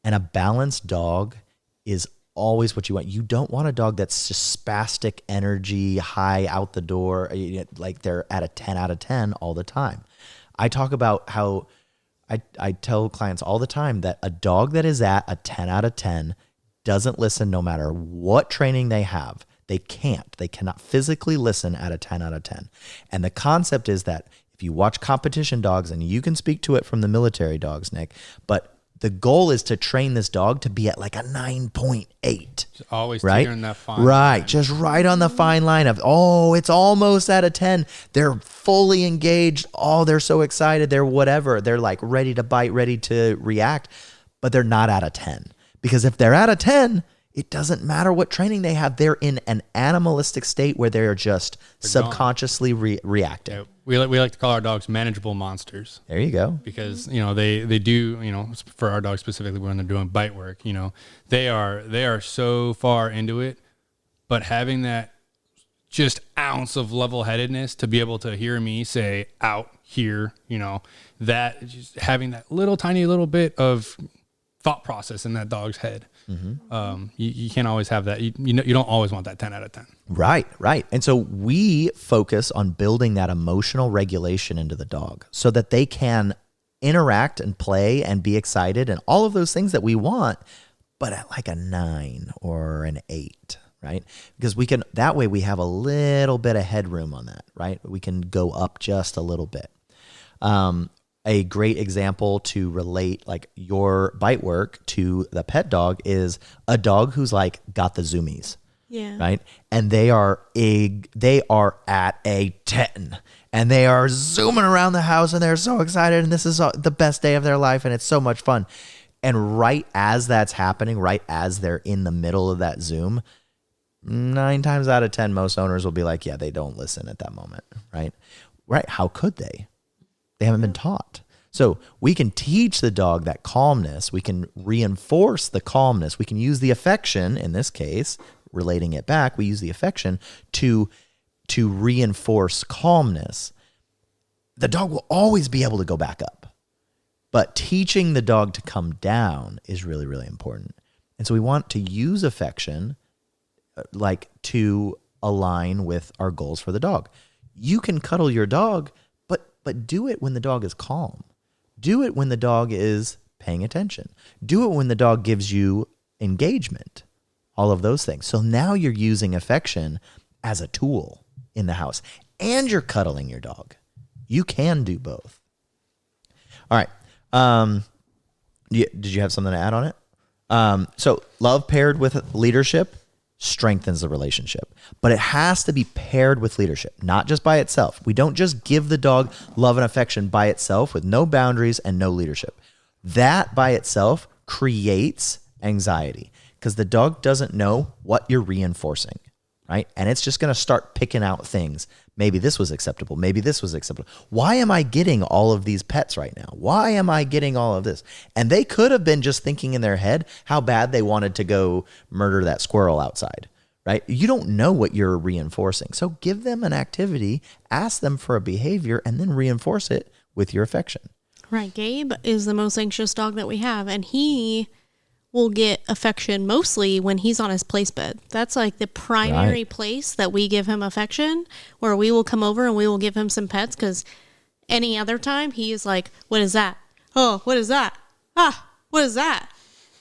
And a balanced dog is always what you want. You don't want a dog that's just spastic energy, high out the door, like they're at a 10 out of 10 all the time. I talk about how I tell clients all the time that a dog that is at a 10 out of 10 doesn't listen no matter what training they have. They cannot physically listen at a 10 out of 10. And the concept is that if you watch competition dogs, and you can speak to it from the military dogs, Nick, but the goal is to train this dog to be at like a 9.8. Always right? teetering that fine line. Just right on the fine line of, it's almost at a 10. They're fully engaged. They're so excited. They're whatever. They're like ready to bite, ready to react, but they're not at a 10. Because if they're at a 10, it doesn't matter what training they have. They're in an animalistic state where they're just subconsciously reacting. Yeah, we like to call our dogs manageable monsters. There you go. Because, they do, for our dogs specifically when they're doing bite work, they are so far into it, but having that just ounce of level-headedness to be able to hear me say out here, that just having that little tiny little bit of thought process in that dog's head. You can't always have that. You don't always want that 10 out of 10. Right. And so we focus on building that emotional regulation into the dog so that they can interact and play and be excited and all of those things that we want, but at like a 9 or an 8, right? Because that way we have a little bit of headroom on that, right? We can go up just a little bit. A great example to relate like your bite work to the pet dog is a dog who's like got the zoomies. Yeah. Right. And they are at a 10 and they are zooming around the house and they're so excited. And this is the best day of their life. And it's so much fun. And right as that's happening, right as they're in the middle of that zoom, 9 times out of 10, most owners will be like, yeah, they don't listen at that moment. Right. How could they? They haven't been taught. So we can teach the dog that calmness. We can reinforce the calmness. We can use the affection, in this case, relating it back, we use the affection to reinforce calmness. The dog will always be able to go back up. But teaching the dog to come down is really, really important. And so we want to use affection like to align with our goals for the dog. You can cuddle your dog, but do it when the dog is calm. Do it when the dog is paying attention. Do it when the dog gives you engagement. All of those things. So now you're using affection as a tool in the house and you're cuddling your dog. You can do both. All right. Did you have something to add on it? So love paired with leadership strengthens the relationship, but it has to be paired with leadership, not just by itself. We don't just give the dog love and affection by itself with no boundaries and no leadership. That by itself creates anxiety because the dog doesn't know what you're reinforcing, right? And it's just going to start picking out things. Maybe this was acceptable. Maybe this was acceptable. Why am I getting all of these pets right now? Why am I getting all of this? And they could have been just thinking in their head how bad they wanted to go murder that squirrel outside, right? You don't know what you're reinforcing. So give them an activity, ask them for a behavior, and then reinforce it with your affection. Right. Gabe is the most anxious dog that we have, and he will get affection mostly when he's on his place bed. That's like the primary place that we give him affection, where we will come over and we will give him some pets, because any other time he is like, what is that? Oh, what is that? Ah, what is that?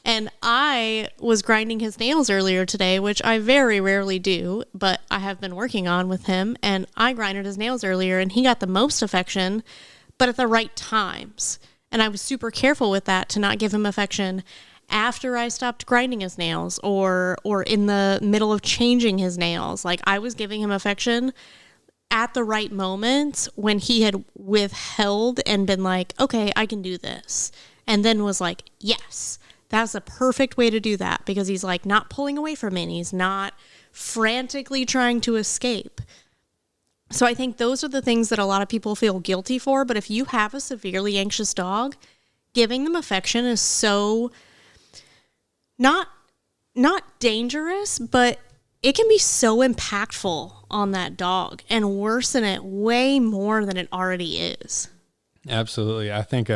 And I was grinding his nails earlier today, which I very rarely do, but I have been working on with him, and I grinded his nails earlier and he got the most affection, but at the right times. And I was super careful with that to not give him affection after I stopped grinding his nails or in the middle of changing his nails. Like, I was giving him affection at the right moments when he had withheld and been like, okay, I can do this. And then was like, yes, that's a perfect way to do that, because he's like not pulling away from me and he's not frantically trying to escape. So I think those are the things that a lot of people feel guilty for. But if you have a severely anxious dog, giving them affection is so not dangerous, but it can be so impactful on that dog and worsen it way more than it already is. Absolutely. I think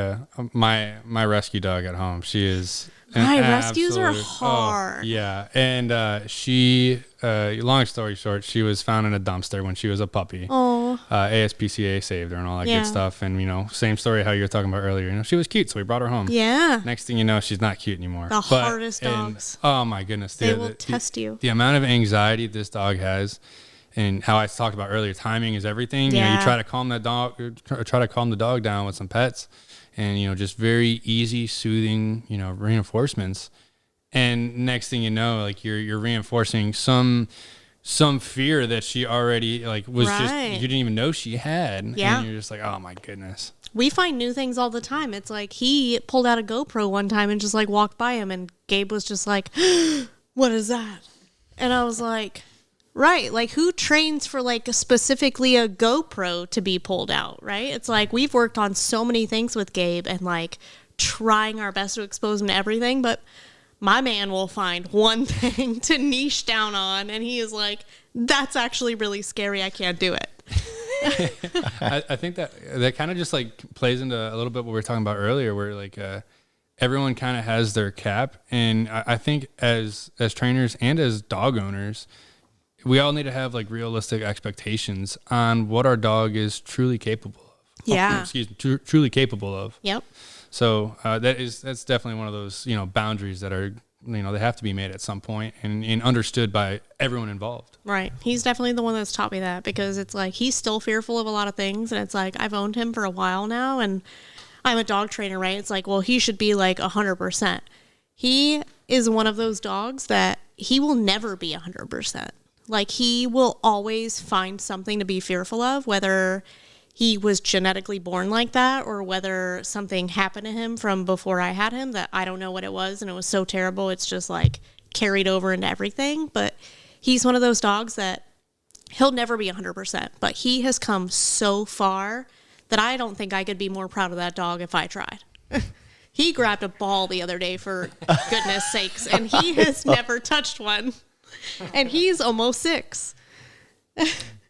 my rescue dog at home, she is rescues are hard. Yeah. And she, long story short, she was found in a dumpster when she was a puppy. Oh. ASPCA saved her and all that good stuff. And, same story how you were talking about earlier. She was cute, so we brought her home. Yeah. Next thing you know, she's not cute anymore. The hardest dogs. Oh, my goodness. They will test you. The amount of anxiety this dog has, and how I talked about earlier, timing is everything. Yeah. You try to calm that dog, try to calm the dog down with some pets, and just very easy, soothing, reinforcements. And next thing you know, like you're reinforcing some fear that she already was just, you didn't even know she had. Yeah. And you're just like, oh my goodness. We find new things all the time. It's like he pulled out a GoPro one time and just like walked by him, and Gabe was just like, what is that? And I was like, right, like who trains for like specifically a GoPro to be pulled out, right? It's like we've worked on so many things with Gabe and like trying our best to expose him to everything, but my man will find one thing to niche down on, and he is like, that's actually really scary. I can't do it. I think that kind of just like plays into a little bit what we were talking about earlier, where like everyone kind of has their cap. And I think as trainers and as dog owners, we all need to have like realistic expectations on what our dog is truly capable of. Yeah. Truly capable of. Yep. So that's definitely one of those, boundaries that are, they have to be made at some point and understood by everyone involved. Right. He's definitely the one that's taught me that, because it's like he's still fearful of a lot of things. And it's like I've owned him for a while now, and I'm a dog trainer, right? It's like, well, he should be like 100%. He is one of those dogs that he will never be 100%. Like, he will always find something to be fearful of, whether he was genetically born like that or whether something happened to him from before I had him that I don't know what it was, and it was so terrible it's just like carried over into everything. But he's one of those dogs that he'll never be 100%, but he has come so far that I don't think I could be more proud of that dog if I tried. He grabbed a ball the other day, for goodness sakes, and he has never touched one. And he's almost 6.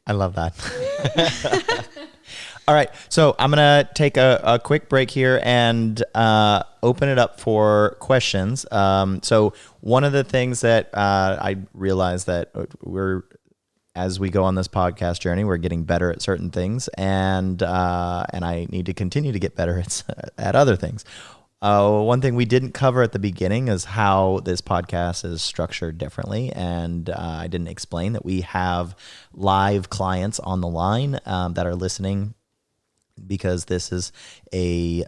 I love that. All right. So I'm going to take a quick break here and open it up for questions. So one of the things that I realized that as we go on this podcast journey, we're getting better at certain things, and I need to continue to get better at other things. One thing we didn't cover at the beginning is how this podcast is structured differently, and I didn't explain that we have live clients on the line that are listening, because this is a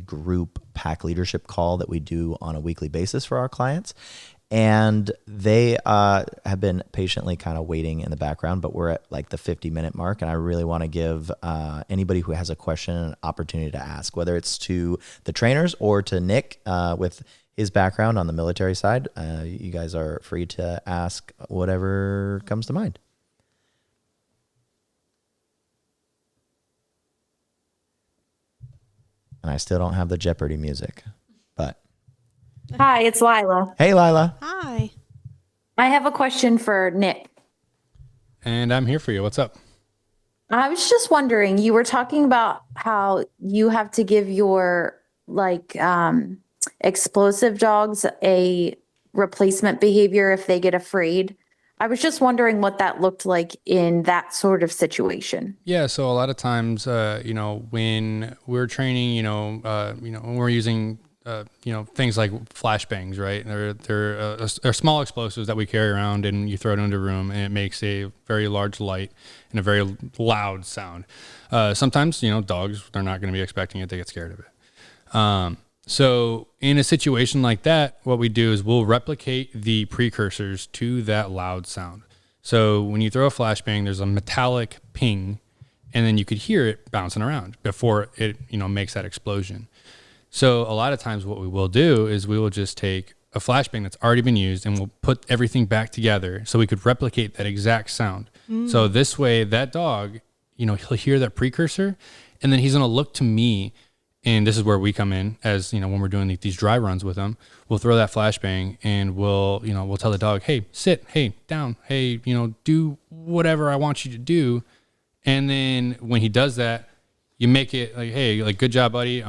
group pack leadership call that we do on a weekly basis for our clients. And they have been patiently kind of waiting in the background, but we're at like the 50-minute mark. And I really want to give anybody who has a question an opportunity to ask, whether it's to the trainers or to Nick with his background on the military side. You guys are free to ask whatever comes to mind. And I still don't have the Jeopardy music, but... Hi, it's Lila. Hey, Lila. Hi. I have a question for Nick. And I'm here for you. What's up? I was just wondering, you were talking about how you have to give your explosive dogs a replacement behavior if they get afraid. I was just wondering what that looked like in that sort of situation. Yeah, so a lot of times, when we're training, when we're using things like flashbangs, right? They're small explosives that we carry around, and you throw it into a room, and it makes a very large light and a very loud sound. Sometimes, dogs, they're not going to be expecting it. They get scared of it. So in a situation like that, what we do is we'll replicate the precursors to that loud sound. So when you throw a flashbang, there's a metallic ping, and then you could hear it bouncing around before it, makes that explosion. So a lot of times what we will do is we will just take a flashbang that's already been used, and we'll put everything back together so we could replicate that exact sound. So this way that dog, he'll hear that precursor, and then he's going to look to me. And this is where we come in, as when we're doing these dry runs with them, we'll throw that flashbang, and we'll tell the dog, hey, sit, hey, down, hey, do whatever I want you to do. And then when he does that, you make it like, hey, like, good job, buddy.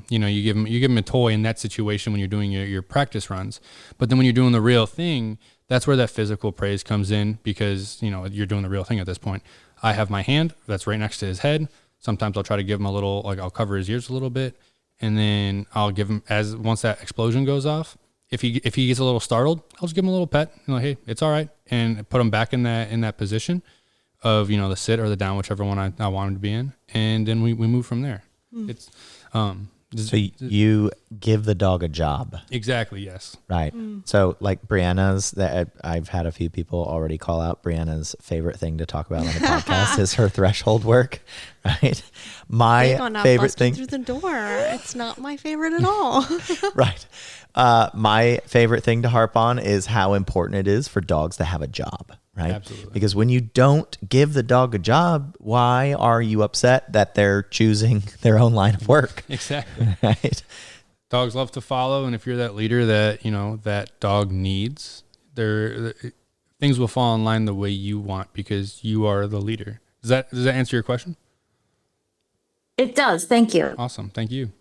You give him a toy in that situation when you're doing your practice runs. But then when you're doing the real thing, that's where that physical praise comes in, because you're doing the real thing at this point. I have my hand that's right next to his head. Sometimes I'll try to give him a little, I'll cover his ears a little bit, and then I'll give him, once that explosion goes off, if he gets a little startled, I'll just give him a little pet, hey, it's all right, and put him back in that position of the sit or the down, whichever one I want him to be in, and then we move from there. It's so you give the dog a job. Exactly, yes. Right. So like Brianna's, that I've had a few people already call out Brianna's favorite thing to talk about on the podcast is her threshold work. Right. My favorite thing through the door. It's not my favorite at all. Right. My favorite thing to harp on is how important it is for dogs to have a job. Right. Absolutely. Because when you don't give the dog a job, why are you upset that they're choosing their own line of work? Exactly. Right. Dogs love to follow, and if you're that leader that that dog needs, things will fall in line the way you want, because you are the leader. Does that answer your question? It does. Thank you. Awesome. Thank you.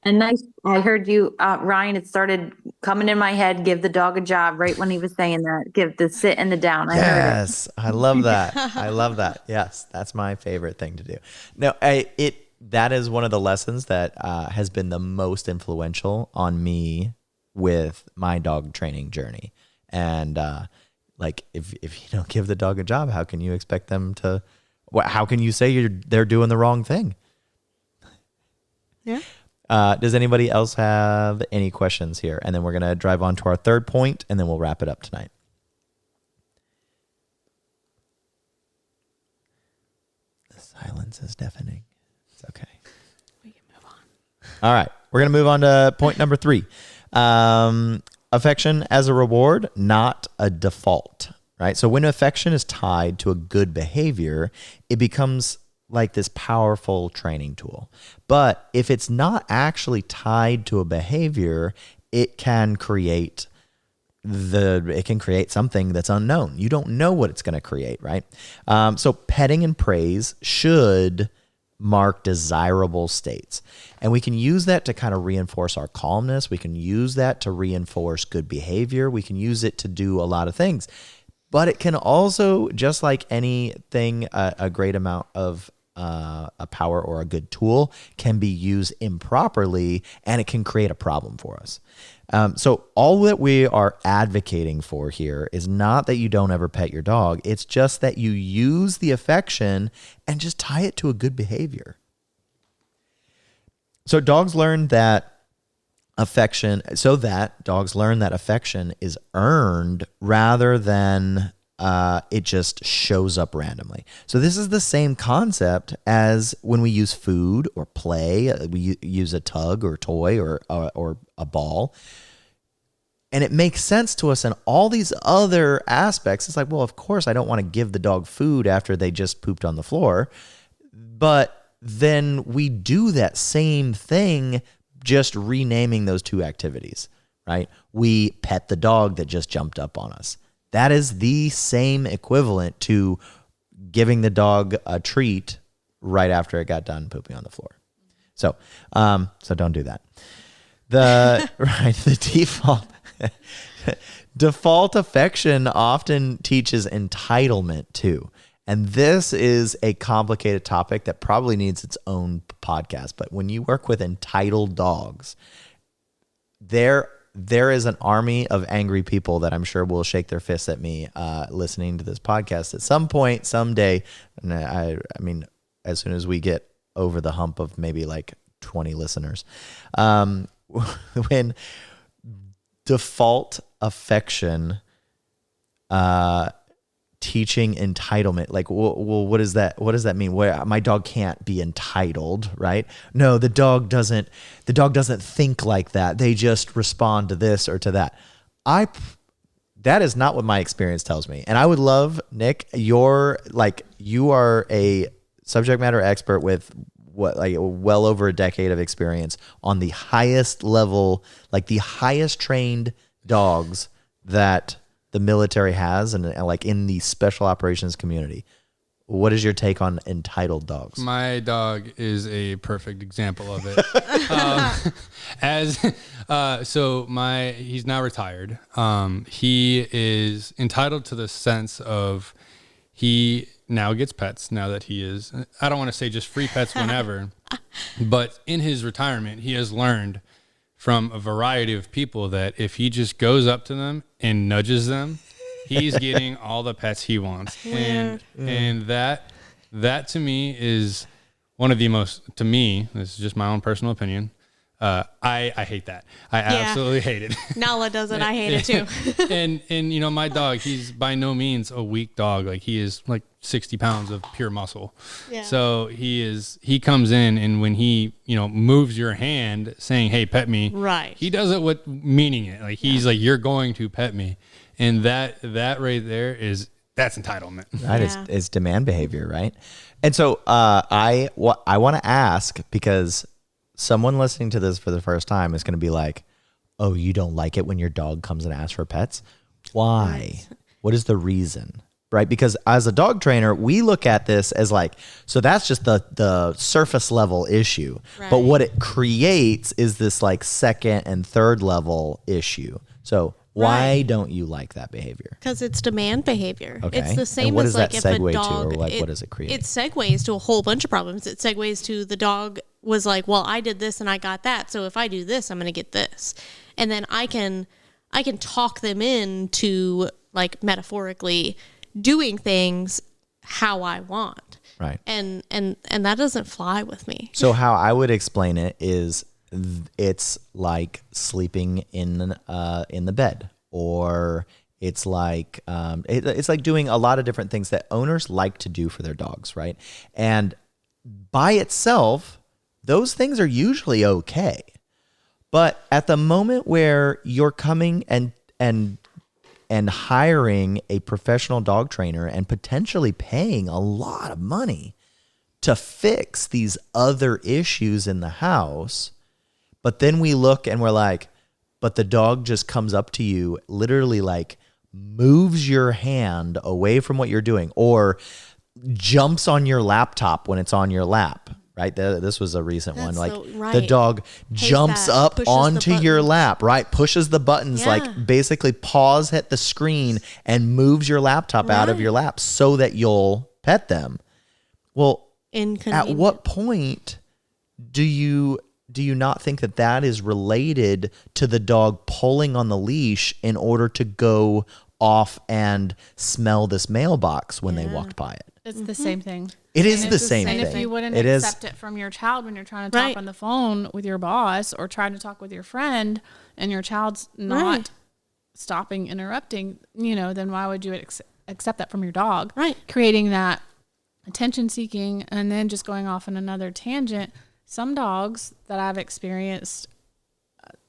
And nice. I heard you, Ryan, it started coming in my head, give the dog a job right when he was saying that. Give the sit and the down. I heard it. Yes, I love that. I love that. Yes, that's my favorite thing to do. No, that is one of the lessons that has been the most influential on me with my dog training journey. And like, if you don't give the dog a job, how can you expect them to? How can you say they're doing the wrong thing? Yeah. Does anybody else have any questions here? And then we're going to drive on to our third point, and then we'll wrap it up tonight. The silence is deafening. It's okay. We can move on. All right. We're going to move on to point number 3. Affection as a reward, not a default, right? So when affection is tied to a good behavior, it becomes like this powerful training tool. But if it's not actually tied to a behavior, it can create something that's unknown. You don't know what it's going to create, right? So petting and praise should mark desirable states. And we can use that to kind of reinforce our calmness. We can use that to reinforce good behavior. We can use it to do a lot of things. But it can also, just like anything, a great amount of a power or a good tool can be used improperly, and it can create a problem for us. So all that we are advocating for here is not that you don't ever pet your dog. It's just that you use the affection and just tie it to a good behavior. So dogs learn that affection is earned rather than it just shows up randomly. So this is the same concept as when we use food or play. We use a tug or toy or a ball. And it makes sense to us in all these other aspects. It's like, well, of course, I don't want to give the dog food after they just pooped on the floor. But then we do that same thing, just renaming those two activities, right? We pet the dog that just jumped up on us. That is the same equivalent to giving the dog a treat right after it got done pooping on the floor. So don't do that. The default affection often teaches entitlement too. And this is a complicated topic that probably needs its own podcast. But when you work with entitled dogs, there is an army of angry people that I'm sure will shake their fists at me listening to this podcast at some point, someday. And I mean, as soon as we get over the hump of maybe like 20 listeners, when default affection teaching entitlement, like, well, what does that mean? Where my dog can't be entitled, right? No, the dog doesn't think like that. They just respond to this or to that. That is not what my experience tells me. And I would love, Nick, you are a subject matter expert with well over a decade of experience on the highest level, like the highest trained dogs that the military has, and like in the special operations community. What is your take on entitled dogs? My dog is a perfect example of it. He's now retired. He is entitled to the sense of he now gets pets now that he is, I don't want to say just free pets whenever, but in his retirement, he has learned from a variety of people that if he just goes up to them and nudges them, he's getting all the pets he wants. And that to me is one of the most, to me, this is just my own personal opinion, I hate that. I absolutely hate it. Nala does it. I hate it too. and you know, my dog, he's by no means a weak dog. Like, he is like 60 pounds of pure muscle. Yeah. So he comes in, and when he, you know, moves your hand saying, "Hey, pet me," right, he does it with meaning it. Like, he's like, "You're going to pet me." And that right there that's entitlement. That is demand behavior, right? And so I want to ask, because someone listening to this for the first time is going to be like, "Oh, you don't like it when your dog comes and asks for pets? Why? What is the reason?" right? Because as a dog trainer, we look at this as like, so that's just the surface level issue. Right. But what it creates is this like second and third level issue. So why don't you like that behavior? Because it's demand behavior. Okay. It's the same and what as does like that if a segue dog, to, or like what does it create? It segues to a whole bunch of problems. It segues to the dog was like, well, I did this and I got that. So if I do this, I'm going to get this. And then I can talk them into like metaphorically doing things how I want. Right. And that doesn't fly with me. So how I would explain it is it's like sleeping in the bed, or it's like it's like doing a lot of different things that owners like to do for their dogs, right? And by itself, those things are usually okay. But at the moment where you're coming and hiring a professional dog trainer and potentially paying a lot of money to fix these other issues in the house, but then we look and we're like, but the dog just comes up to you, literally like moves your hand away from what you're doing, or jumps on your laptop when it's on your lap. Right, this was a recent one. Like the dog jumps up onto your lap, right? Pushes the buttons, like basically paws at the screen and moves your laptop out of your lap so that you'll pet them. Well, at what point do you not think that is related to the dog pulling on the leash in order to go off and smell this mailbox when they walked by it? It's the same thing. It is the same thing. And if you wouldn't accept it from your child when you're trying to talk on the phone with your boss or trying to talk with your friend, and your child's not stopping, interrupting, then why would you accept that from your dog? Right. Creating that attention seeking and then just going off on another tangent. Some dogs that I've experienced,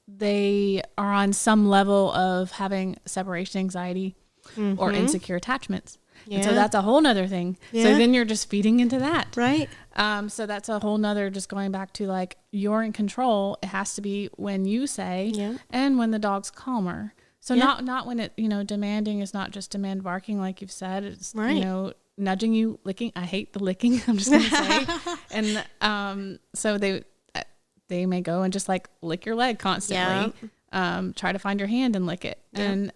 they are on some level of having separation anxiety or insecure attachments. Yeah. And so that's a whole nother thing. Yeah. So then you're just feeding into that. Right. So that's a whole nother, just going back to like, you're in control. It has to be when you say, and when the dog's calmer. So not when it, demanding is not just demand barking, like you've said. It's, nudging you, licking. I hate the licking. I'm just going to say. And so they may go and just like lick your leg constantly. Yeah. Try to find your hand and lick it. Yeah. And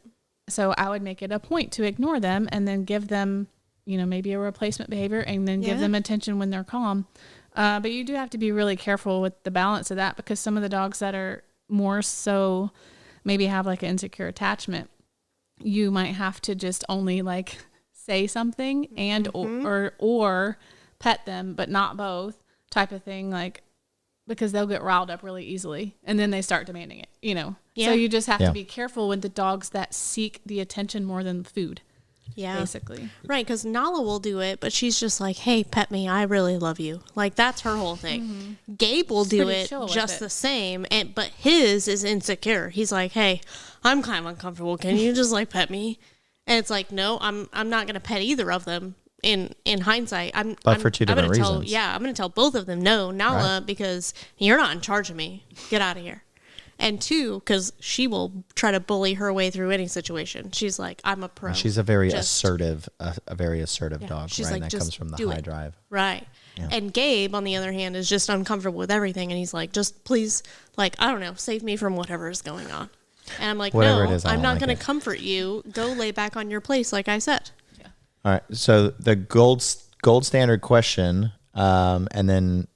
so I would make it a point to ignore them and then give them, maybe a replacement behavior, and then give them attention when they're calm. But you do have to be really careful with the balance of that, because some of the dogs that are more so maybe have like an insecure attachment, you might have to just only like say something and or pet them, but not both type of thing, like, because they'll get riled up really easily and then they start demanding it, Yeah. So you just have to be careful with the dogs that seek the attention more than the food. Yeah. Basically. Right. Because Nala will do it, but she's just like, hey, pet me. I really love you. Like, that's her whole thing. Mm-hmm. Gabe will do it just the same, but his is insecure. He's like, hey, I'm kind of uncomfortable. Can you just like pet me? And it's like, no, I'm not going to pet either of them. In hindsight, but for two different reasons. I'm going to tell both of them, no, Nala, because you're not in charge of me. Get out of here. And two, because she will try to bully her way through any situation. She's like, I'm a pro. She's a very assertive dog. She's right? Like, that comes from the high drive. Right. Yeah. And Gabe, on the other hand, is just uncomfortable with everything. And he's like, just please, like, I don't know, save me from whatever is going on. And I'm like, whatever no, it is, I'm not going to comfort you. Go lay back on your place, like I said. Yeah. All right. So the gold standard question, and then,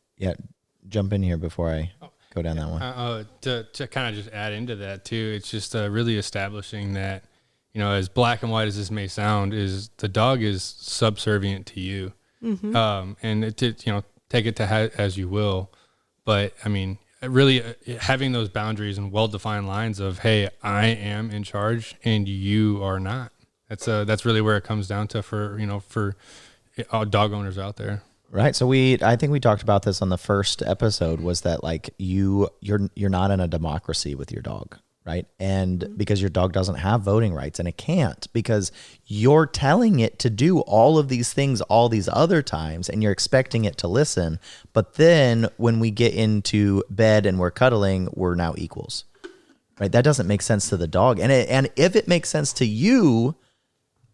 jump in here before I go down that one. To kind of just add into that too, it's just really establishing that, as black and white as this may sound, is the dog is subservient to you. Mm-hmm. And take it to as you will. But I mean, really having those boundaries and well-defined lines of, hey, I am in charge and you are not. That's really where it comes down to for dog owners out there. Right. So I think we talked about this on the first episode, was that like you're not in a democracy with your dog, right? And because your dog doesn't have voting rights, and it can't, because you're telling it to do all of these things all these other times and you're expecting it to listen. But then when we get into bed and we're cuddling, we're now equals, right? That doesn't make sense to the dog. And if it makes sense to you,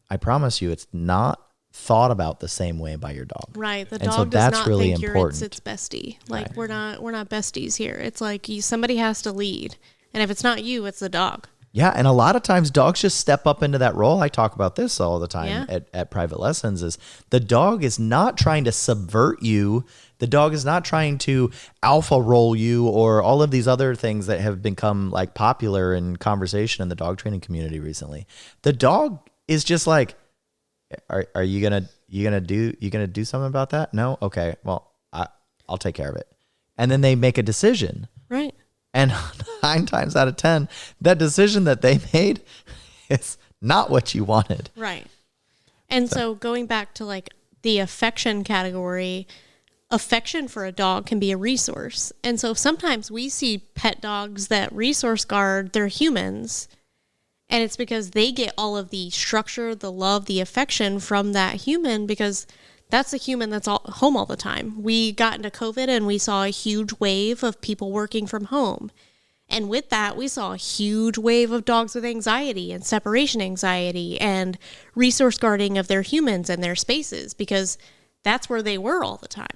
I promise you, it's not thought about the same way by your dog. Right. The And dog so does that's not really think important. you're its bestie. Like Right. we're not besties here. It's like somebody has to lead. And if it's not you, it's the dog. Yeah, and a lot of times dogs just step up into that role. I talk about this all the time Yeah. at private lessons is the dog is not trying to subvert you. The dog is not trying to alpha roll you or all of these other things that have become like popular in conversation in the dog training community recently. The dog is just like, are you gonna do something about that? No? Okay. Well, I'll take care of it. And then they make a decision. Right. And 9 times out of 10, that decision that they made is not what you wanted. Right. And so going back to like the affection category, affection for a dog can be a resource. And so sometimes we see pet dogs that resource guard their humans. And it's because they get all of the structure, the love, the affection from that human because that's a human that's home all the time. We got into COVID and we saw a huge wave of people working from home. And with that, we saw a huge wave of dogs with anxiety and separation anxiety and resource guarding of their humans and their spaces because that's where they were all the time.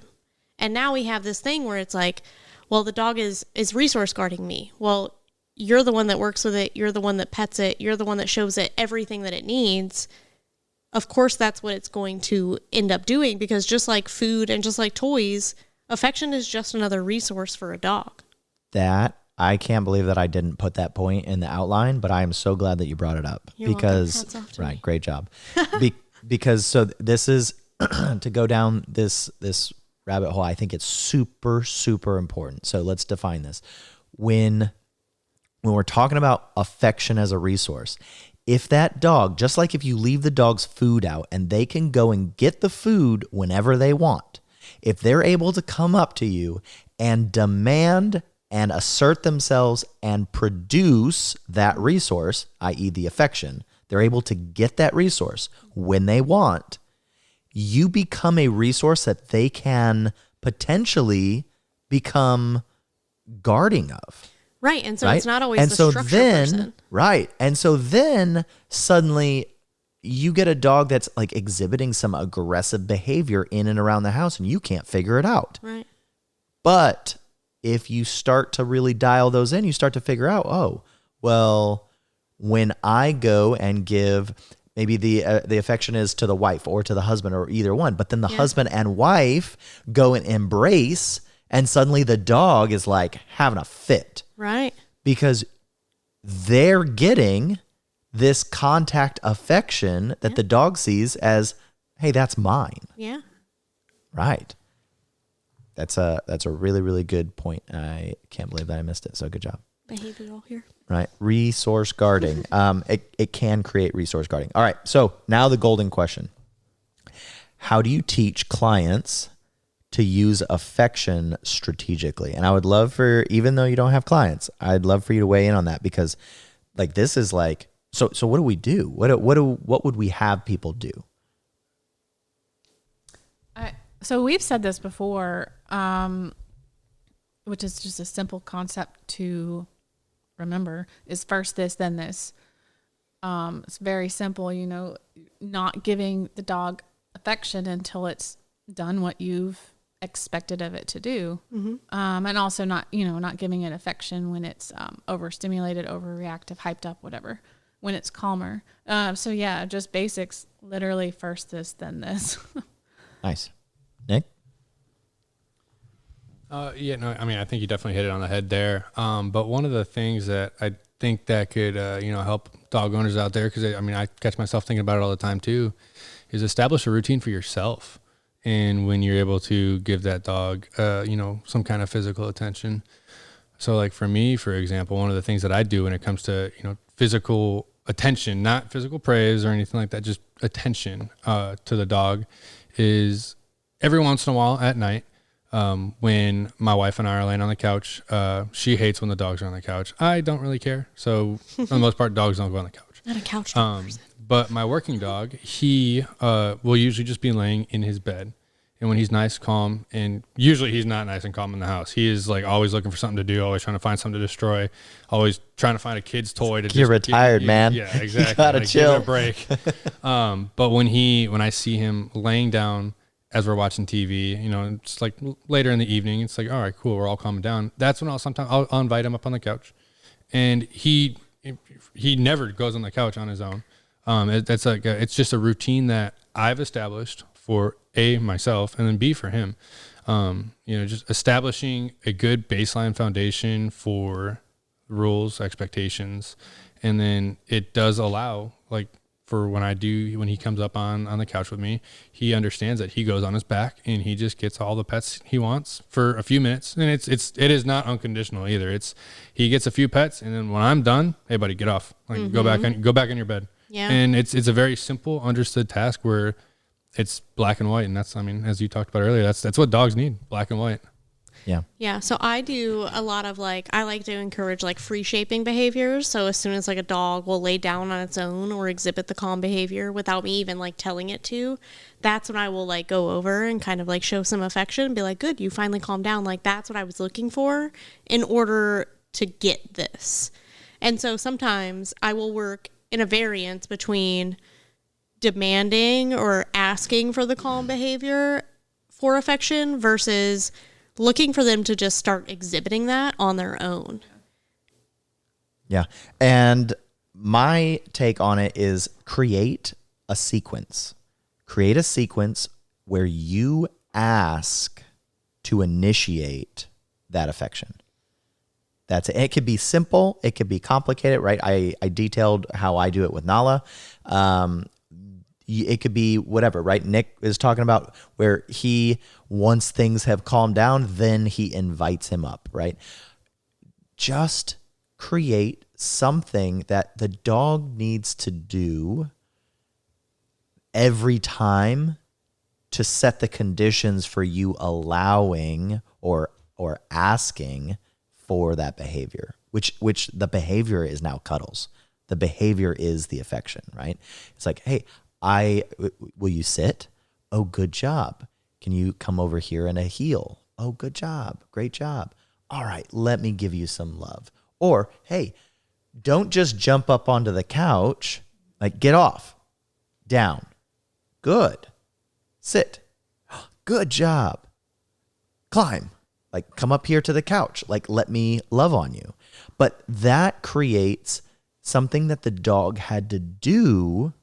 And now we have this thing where it's like, well, the dog is resource guarding me. Well, you're the one that works with it. You're the one that pets it. You're the one that shows it everything that it needs. Of course, that's what it's going to end up doing because just like food and just like toys, affection is just another resource for a dog. I can't believe that I didn't put that point in the outline, but I am so glad that you brought it up. You're because welcome. right, great job. Because so this is to go down this rabbit hole. I think it's super, super important. So let's define this. When we're talking about affection as a resource, if that dog, just like if you leave the dog's food out and they can go and get the food whenever they want, if they're able to come up to you and demand and assert themselves and produce that resource, i.e. the affection, they're able to get that resource when they want, you become a resource that they can potentially become guarding of. Right. And so right? it's not always and the so structure then, person. Right. And so then suddenly you get a dog that's like exhibiting some aggressive behavior in and around the house and you can't figure it out. Right. But if you start to really dial those in, you start to figure out, oh, well, when I go and give, maybe the affection is to the wife or to the husband or either one, but then the husband and wife go and embrace, and suddenly the dog is like having a fit. Right. Because they're getting this contact affection that the dog sees as, hey, that's mine. Yeah. Right. That's a really, really good point. I can't believe that I missed it. So good job. Behavioral here. Right. Resource guarding. It can create resource guarding. All right. So now the golden question. How do you teach clients to use affection strategically? And I would love for, even though you don't have clients, I'd love for you to weigh in on that because like this is like, so what do we do? What would we have people do? So we've said this before, which is just a simple concept to remember is first this, then this. It's very simple, not giving the dog affection until it's done what you've expected of it to do. Mm-hmm. And also not giving it affection when it's overstimulated, overreactive, hyped up, whatever, when it's calmer. So yeah, just basics, literally first this, then this. Nice. Nick? I think you definitely hit it on the head there. But one of the things that I think that could, help dog owners out there, because I catch myself thinking about it all the time too, is establish a routine for yourself. And when you're able to give that dog, some kind of physical attention. So like for me, for example, one of the things that I do when it comes to, physical attention, not physical praise or anything like that, just attention to the dog is every once in a while at night, when my wife and I are laying on the couch, she hates when the dogs are on the couch. I don't really care. So for the most part, dogs don't go on the couch. Not a couch person. But my working dog, he will usually just be laying in his bed. And when he's nice, calm, and usually he's not nice and calm in the house. He is like always looking for something to do, always trying to find something to destroy, always trying to find a kid's toy to You're retired, man. Yeah, exactly. You gotta chill. Give it a break. But when I see him laying down as we're watching TV, you know, it's like later in the evening, it's like, all right, cool, we're all calming down. That's when I'll invite him up on the couch, and he never goes on the couch on his own. It's just a routine that I've established for A, myself, and then B, for him. You know, just establishing a good baseline foundation for rules, expectations, and then it does allow, like, for when he comes up on the couch with me, he understands that he goes on his back and he just gets all the pets he wants for a few minutes. And it is not unconditional either. He gets a few pets, and then when I'm done, hey buddy, get off. Like, go back in your bed. Yeah. And it's a very simple, understood task where it's black and white. And that's, I mean, as you talked about earlier, that's what dogs need, black and white. Yeah. Yeah. So I do a lot of I like to encourage free shaping behaviors. So as soon as a dog will lay down on its own or exhibit the calm behavior without me even telling it to, that's when I will go over and kind of show some affection and be like, good, you finally calmed down. That's what I was looking for in order to get this. And so sometimes I will work in a variance between demanding or asking for the calm behavior for affection versus looking for them to just start exhibiting that on their own. Yeah. And my take on it is create a sequence. Create a sequence where you ask to initiate that affection. That's it. It could be simple. It could be complicated, right? I detailed how I do it with Nala. It could be whatever, right? Nick is talking about where once things have calmed down, then he invites him up, right? Just create something that the dog needs to do every time to set the conditions for you allowing or asking for that behavior, which the behavior is now cuddles. The behavior is the affection, right? It's like, hey, will you sit? Oh, good job. Can you come over here in a heel? Oh, good job. Great job. All right, let me give you some love. Or, hey, don't just jump up onto the couch. Get off. Down. Good. Sit. Good job. Climb. Come up here to the couch. Let me love on you. But that creates something that the dog had to do.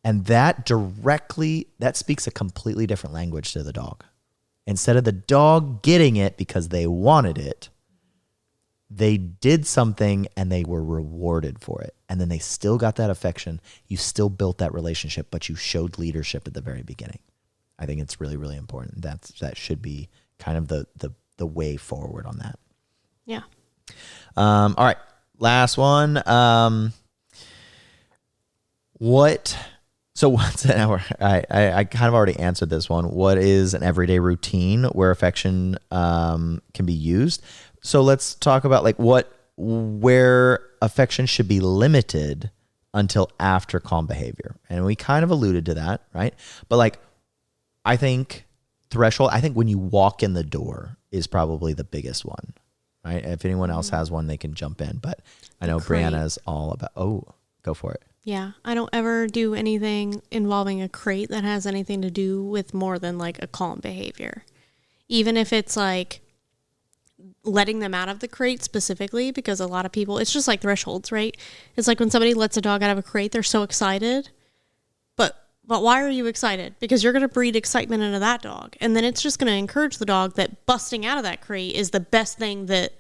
And that speaks a completely different language to the dog. Instead of the dog getting it because they wanted it, they did something and they were rewarded for it. And then they still got that affection. You still built that relationship, but you showed leadership at the very beginning. I think it's really, really important. That should be kind of the way forward on that. Yeah. All right. Last one. So what's an hour? I kind of already answered this one. What is an everyday routine where affection can be used? So let's talk about where affection should be limited until after calm behavior. And we kind of alluded to that, right? But I think threshold, I think when you walk in the door is probably the biggest one, right? If anyone else has one, they can jump in. But I know Brianna's all about, go for it. Yeah, I don't ever do anything involving a crate that has anything to do with more than a calm behavior. Even if it's letting them out of the crate specifically, because a lot of people, it's just thresholds, right? It's when somebody lets a dog out of a crate, they're so excited. But why are you excited? Because you're going to breed excitement into that dog. And then it's just going to encourage the dog that busting out of that crate is the best thing that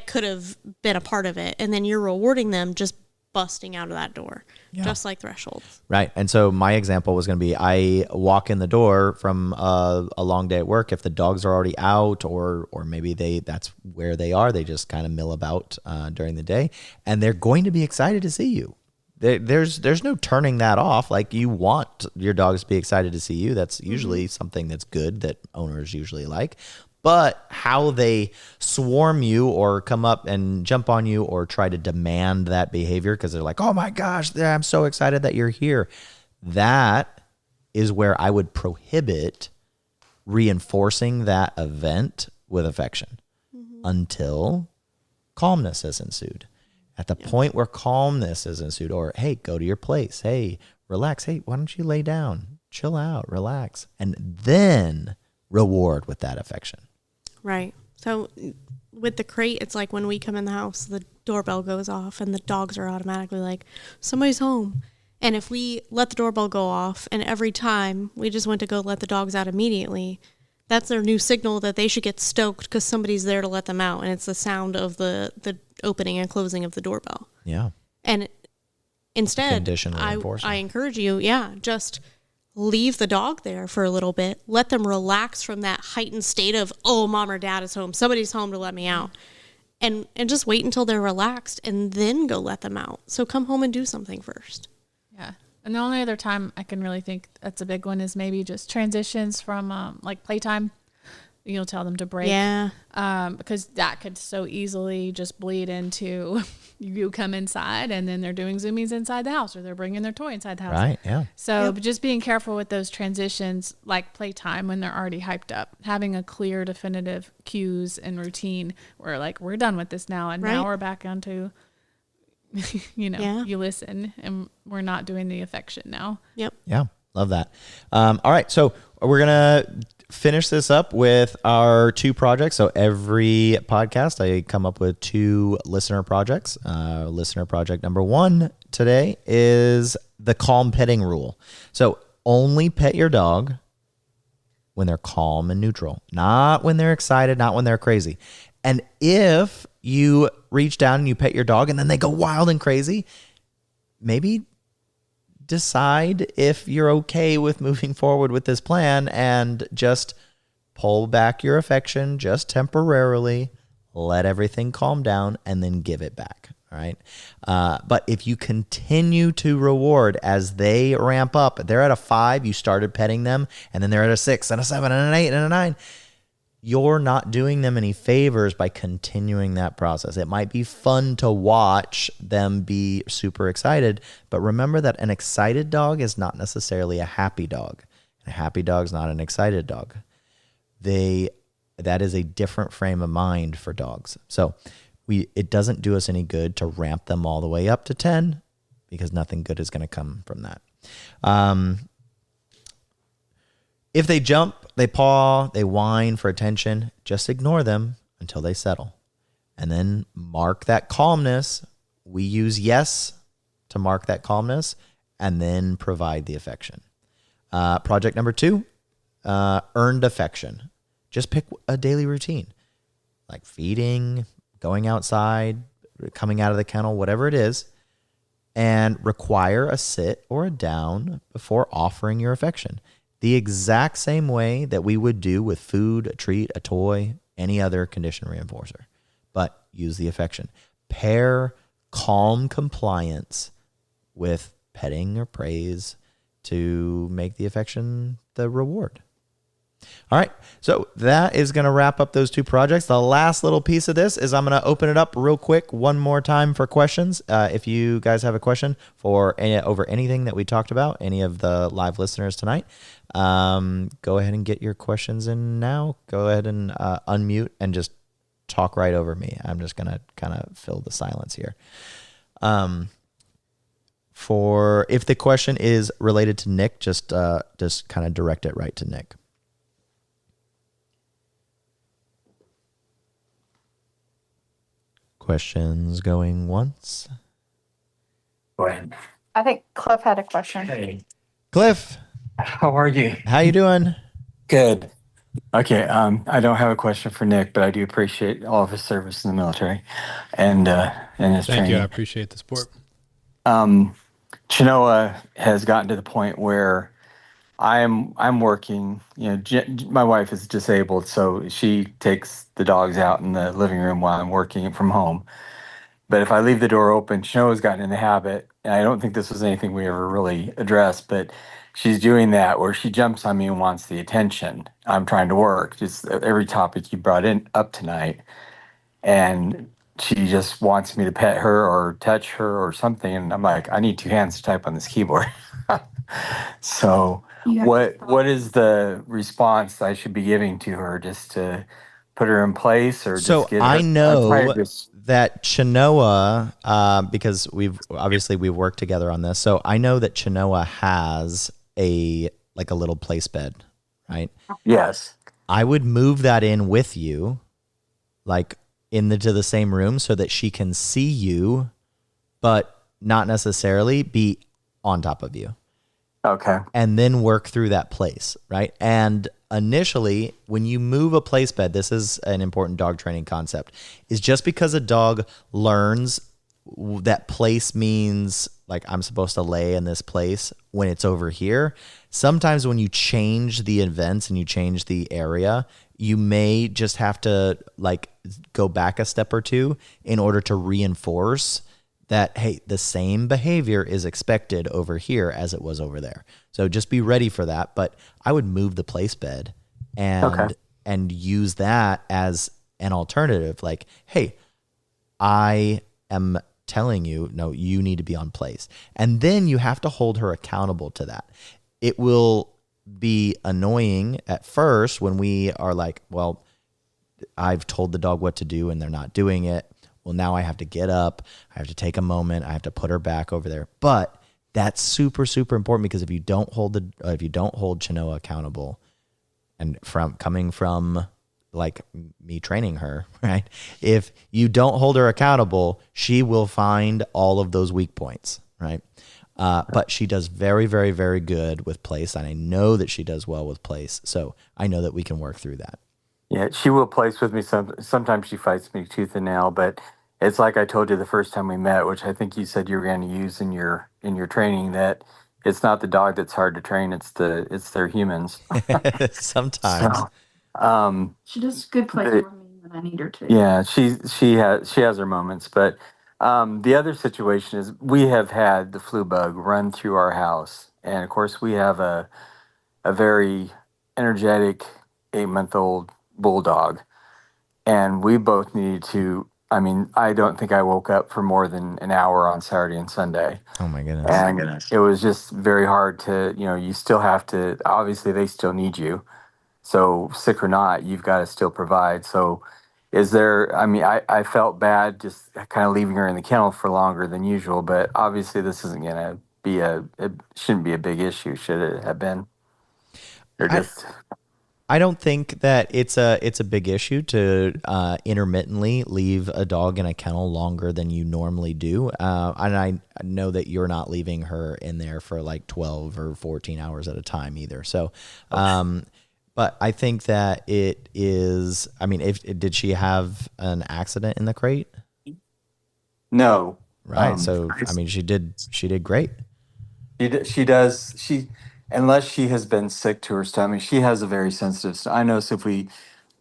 could have been a part of it. And then you're rewarding them just busting out of that door, just like thresholds. Right. And so my example was going to be, I walk in the door from a long day at work. If the dogs are already out or maybe that's where they are, they just kind of mill about during the day, and they're going to be excited to see you. There's no turning that off. You want your dogs to be excited to see you. That's usually something that's good that owners usually like. But how they swarm you or come up and jump on you or try to demand that behavior because they're like, oh my gosh, I'm so excited that you're here. That is where I would prohibit reinforcing that event with affection until calmness has ensued. At the point where calmness has ensued, or hey, go to your place. Hey, relax. Hey, why don't you lay down? Chill out, relax. And then reward with that affection. Right. So with the crate, it's like when we come in the house, the doorbell goes off and the dogs are automatically like, somebody's home. And if we let the doorbell go off and every time we just went to go let the dogs out immediately, that's their new signal that they should get stoked because somebody's there to let them out. And it's the sound of the opening and closing of the doorbell. Yeah. And instead, I encourage you, just leave the dog there for a little bit. Let them relax from that heightened state of, oh, mom or dad is home. Somebody's home to let me out. And just wait until they're relaxed and then go let them out. So come home and do something first. Yeah. And the only other time I can really think that's a big one is maybe just transitions from like playtime. You'll tell them to break. Yeah. Because that could so easily just bleed into you come inside and then they're doing zoomies inside the house or they're bringing their toy inside the house. Right, yeah. So just being careful with those transitions like playtime when they're already hyped up. Having a clear, definitive cues and routine where like we're done with this now and now we're back onto... you listen and we're not doing the affection now. Yep. Yeah. Love that. All right. So we're going to finish this up with our 2 projects. So every podcast, I come up with 2 listener projects. Listener project number 1 today is the calm petting rule. So only pet your dog when they're calm and neutral, not when they're excited, not when they're crazy. And if you reach down and you pet your dog and then they go wild and crazy, maybe decide if you're okay with moving forward with this plan and just pull back your affection just temporarily, let everything calm down, and then give it back. All right. But if you continue to reward as they ramp up, they're at a 5, you started petting them, and then they're at a 6 and a 7 and an 8 and a 9. You're not doing them any favors by continuing that process. It might be fun to watch them be super excited, but remember that an excited dog is not necessarily a happy dog. A happy dog is not an excited dog. That is a different frame of mind for dogs. So it doesn't do us any good to ramp them all the way up to 10 because nothing good is going to come from that. If they jump, they paw, they whine for attention, just ignore them until they settle. And then mark that calmness. We use yes to mark that calmness and then provide the affection. Project number 2, earned affection. Just pick a daily routine like feeding, going outside, coming out of the kennel, whatever it is, and require a sit or a down before offering your affection. The exact same way that we would do with food, a treat, a toy, any other condition reinforcer. But use the affection. Pair calm compliance with petting or praise to make the affection the reward. All right, so that is going to wrap up those 2 projects. The last little piece of this is I'm going to open it up real quick one more time for questions. If you guys have a question over anything that we talked about, any of the live listeners tonight, go ahead and get your questions in now. Go ahead and unmute and just talk right over me. I'm just going to kind of fill the silence here. If the question is related to Nick, just kind of direct it right to Nick. Questions going once. Go ahead. I think Cliff had a question. Hey, Cliff, how are you? how you doing? Good. Okay. I don't have a question for Nick, but I do appreciate all of his service in the military and his training. Thank you. I appreciate the support. Chinoa has gotten to the point where I'm working. My wife is disabled, so she takes the dogs out in the living room while I'm working from home. But if I leave the door open, Chinoa's gotten in the habit, and I don't think this was anything we ever really addressed, but she's doing that where she jumps on me and wants the attention. I'm trying to work, just every topic you brought up tonight, and she just wants me to pet her or touch her or something, and I'm like, I need 2 hands to type on this keyboard. So what is the response I should be giving to her, just to put her in place or just So get I her? I'm know probably just that Chinoa, because we've worked together on this. So I know that Chinoa has a little place bed, right? yes. I would move that in with you, like to the same room, so that she can see you, but not necessarily be on top of you. Okay. And then work through that place, right? And initially, when you move a place bed, this is an important dog training concept, is just because a dog learns that place means like I'm supposed to lay in this place when it's over here. Sometimes when you change the events and you change the area, you may just have to like go back a step or two in order to reinforce that, hey, the same behavior is expected over here as it was over there. So just be ready for that. But I would move the place bed and use that as an alternative. Like, hey, I am telling you, no, you need to be on place. And then you have to hold her accountable to that. It will be annoying at first when we are like, well, I've told the dog what to do and they're not doing it. Well, now I have to get up. I have to take a moment. I have to put her back over there. But that's super, super important, because if you don't hold Chinoa accountable, and coming from like me training her, right? If you don't hold her accountable, she will find all of those weak points, right? But she does very, very, very good with place, and I know that she does well with place. So I know that we can work through that. Yeah, she will place with me. Sometimes she fights me tooth and nail, but it's like I told you the first time we met, which I think you said you were going to use in your training, that it's not the dog that's hard to train; it's their humans. Sometimes. So, She does good place for me when I need her to. yeah, she has her moments, but the other situation is we have had the flu bug run through our house, and of course we have a very energetic 8-month-old bulldog, and we both needed to. I mean, I don't think I woke up for more than an hour on Saturday and Sunday. Oh my goodness. And it was just very hard to, you still have to, obviously they still need you. So sick or not, you've got to still provide. So is there, I mean, I felt bad just kind of leaving her in the kennel for longer than usual, but obviously this isn't going to be it shouldn't be a big issue, should it have been? Or just... I don't think that it's a big issue to intermittently leave a dog in a kennel longer than you normally do. And I know that you're not leaving her in there for like 12 or 14 hours at a time either. So, but I think that it is, I mean, did she have an accident in the crate? No. Right. So, I mean, she did great. She does. Unless she has been sick to her stomach, she has a very sensitive. I know. So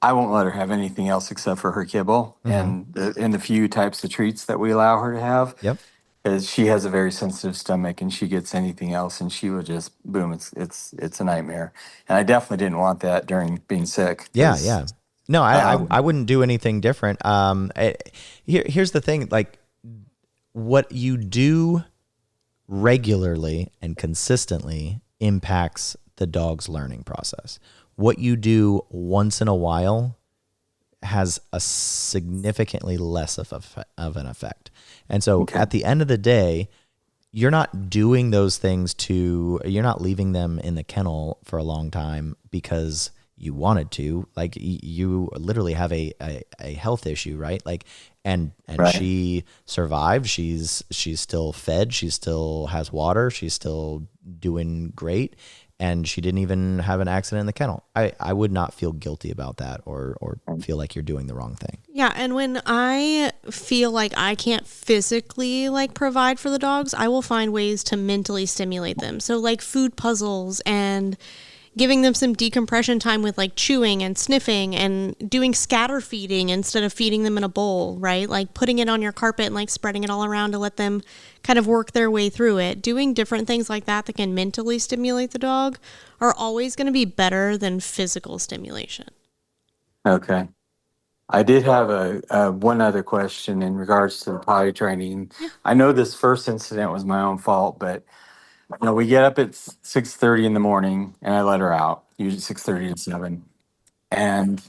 I won't let her have anything else except for her kibble and the few types of treats that we allow her to have. Yep. Because she has a very sensitive stomach, and she gets anything else, and she will just boom. It's a nightmare, and I definitely didn't want that during being sick. Yeah. No, I wouldn't do anything different. Here's the thing, like what you do regularly and consistently impacts the dog's learning process. What you do once in a while has a significantly less of an effect. And so at the end of the day, you're not doing those things you're not leaving them in the kennel for a long time because you wanted to. Like you literally have a health issue, right? Like, and right. She survived. She's still fed. She still has water. She's still doing great. And she didn't even have an accident in the kennel. I would not feel guilty about that or feel like you're doing the wrong thing. Yeah, and when I feel like I can't physically like provide for the dogs, I will find ways to mentally stimulate them. So like food puzzles and giving them some decompression time with like chewing and sniffing and doing scatter feeding instead of feeding them in a bowl, right? Like putting it on your carpet and like spreading it all around to let them kind of work their way through it. Doing different things like that can mentally stimulate the dog are always going to be better than physical stimulation. Okay. I did have a one other question in regards to the potty training. Yeah. I know this first incident was my own fault, but We get up at 6:30 in the morning, and I let her out. Usually 6:30 to 7, and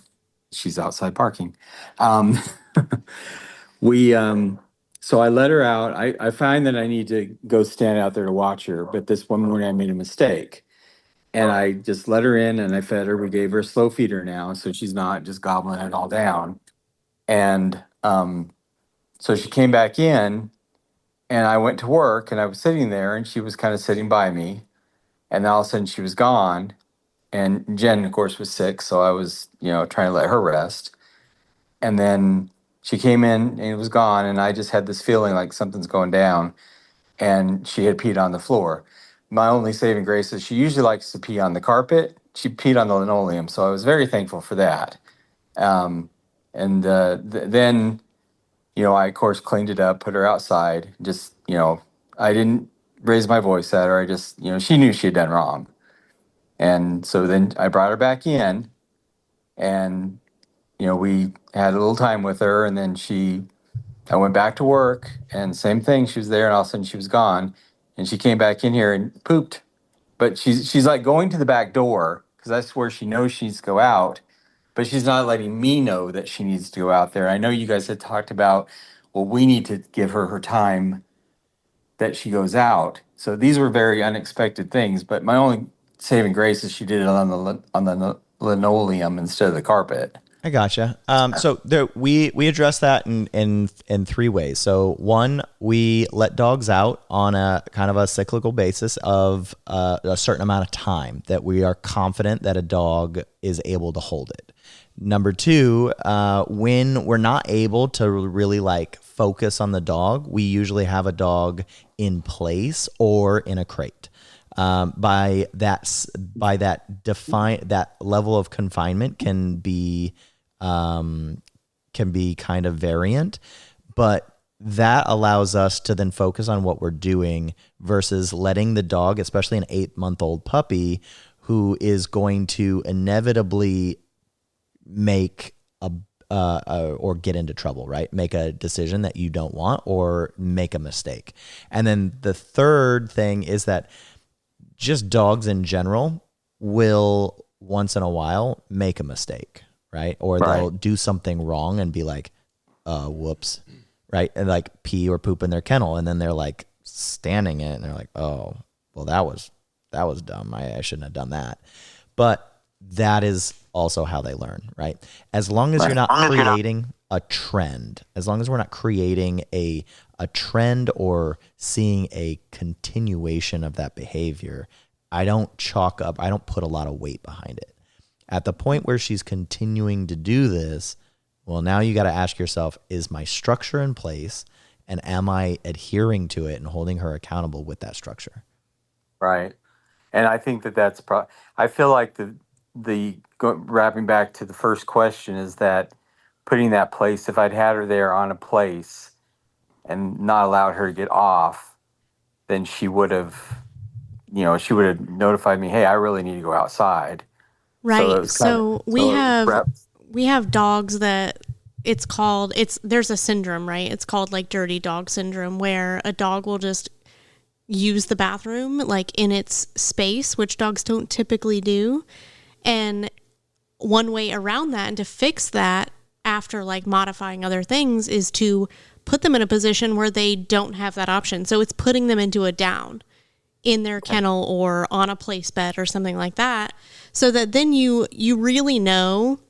she's outside parking. Um, we so I let her out. I find that I need to go stand out there to watch her, but this one morning I made a mistake. And I just let her in and I fed her. We gave her a slow feeder now, so she's not just gobbling it all down. And so she came back in, and I went to work, and I was sitting there, and she was kind of sitting by me. And then all of a sudden she was gone. And Jen, of course, was sick, so I was, trying to let her rest. And then she came in and it was gone, and I just had this feeling like something's going down. And she had peed on the floor. My only saving grace is she usually likes to pee on the carpet. She peed on the linoleum, so I was very thankful for that. Um, and then, I of course cleaned it up, put her outside. Just, I didn't raise my voice at her. I just, she knew she had done wrong. And so then I brought her back in, and we had a little time with her, and then I went back to work, and same thing. She was there, and all of a sudden she was gone, and she came back in here and pooped. But she's like going to the back door because that's where she knows she needs to go out. But she's not letting me know that she needs to go out there. I know you guys had talked about, well, we need to give her time that she goes out. So these were very unexpected things. But my only saving grace is she did it on the linoleum instead of the carpet. I gotcha. So we address that in three ways. So one, we let dogs out on a kind of a cyclical basis of a certain amount of time that we are confident that a dog is able to hold it. Number two, when we're not able to really like focus on the dog, we usually have a dog in place or in a crate. By that level of confinement can be kind of variant, but that allows us to then focus on what we're doing versus letting the dog, especially an 8-month-old puppy, who is going to inevitably make or get into trouble, right? Make a decision that you don't want or make a mistake. And then the third thing is that just dogs in general will once in a while make a mistake, right? Or they'll do something wrong and be like, whoops, right? And like pee or poop in their kennel. And then they're like standing it and they're like, oh, well, that was dumb. I shouldn't have done that. But that is also how they learn, right? As long as you're not creating a trend, as long as we're not creating a trend or seeing a continuation of that behavior, I don't put a lot of weight behind it. At the point where she's continuing to do this, well, now you got to ask yourself, is my structure in place and am I adhering to it and holding her accountable with that structure? Right. And I think that's I feel like wrapping back to the first question is that putting that place, if I'd had her there on a place and not allowed her to get off, then she would have notified me, hey, I really need to go outside. Right. So we have dogs that there's a syndrome, right? It's called like dirty dog syndrome, where a dog will just use the bathroom like in its space, which dogs don't typically do. And one way around that and to fix that after like modifying other things is to put them in a position where they don't have that option. So it's putting them into a down in their kennel or on a place bed or something like that, so that then you really know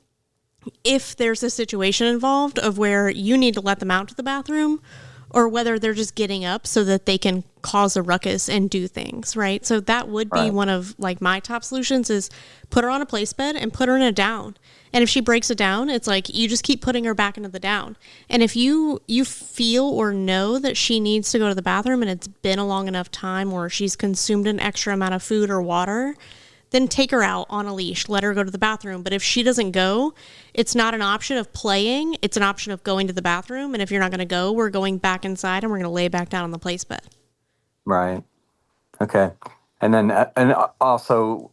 if there's a situation involved of where you need to let them out to the bathroom or whether they're just getting up so that they can cause a ruckus and do things, right? So that would be one of like my top solutions is put her on a place bed and put her in a down. And if she breaks it down, it's like you just keep putting her back into the down. And if you feel or know that she needs to go to the bathroom and it's been a long enough time or she's consumed an extra amount of food or water, then take her out on a leash, let her go to the bathroom. But if she doesn't go, it's not an option of playing. It's an option of going to the bathroom. And if you're not going to go, we're going back inside and we're going to lay back down on the place bed. Right. Okay. And then, and also,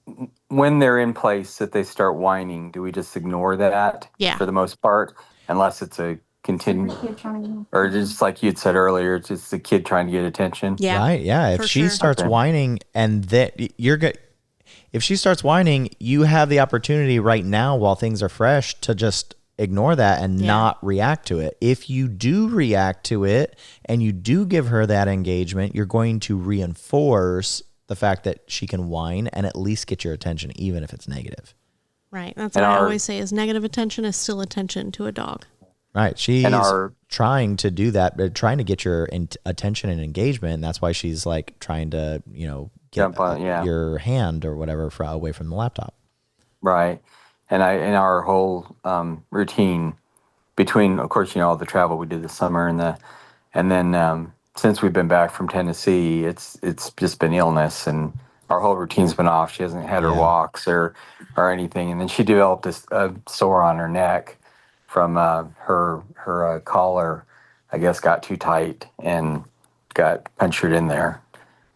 when they're in place that they start whining, do we just ignore that for the most part, unless it's a continue, Kid trying or just like you'd said earlier, it's just the kid trying to get attention. Yeah. Right. Yeah. If for she sure. starts Okay. whining and that you're good, if she starts whining, you have the opportunity right now while things are fresh to just ignore that and not react to it. If you do react to it and you do give her that engagement, you're going to reinforce the fact that she can whine and at least get your attention, even if it's negative. Right. That's what I always say is negative attention is still attention to a dog. Right. She's trying to do that, but trying to get your attention and engagement. And that's why she's like trying to, get your hand or whatever away from the laptop. Right. And our whole routine between, of course, all the travel we did this summer and then since we've been back from Tennessee, it's just been illness, and our whole routine's been off. She hasn't had her walks or anything, and then she developed a sore on her neck from her collar, I guess, got too tight and got punctured in there.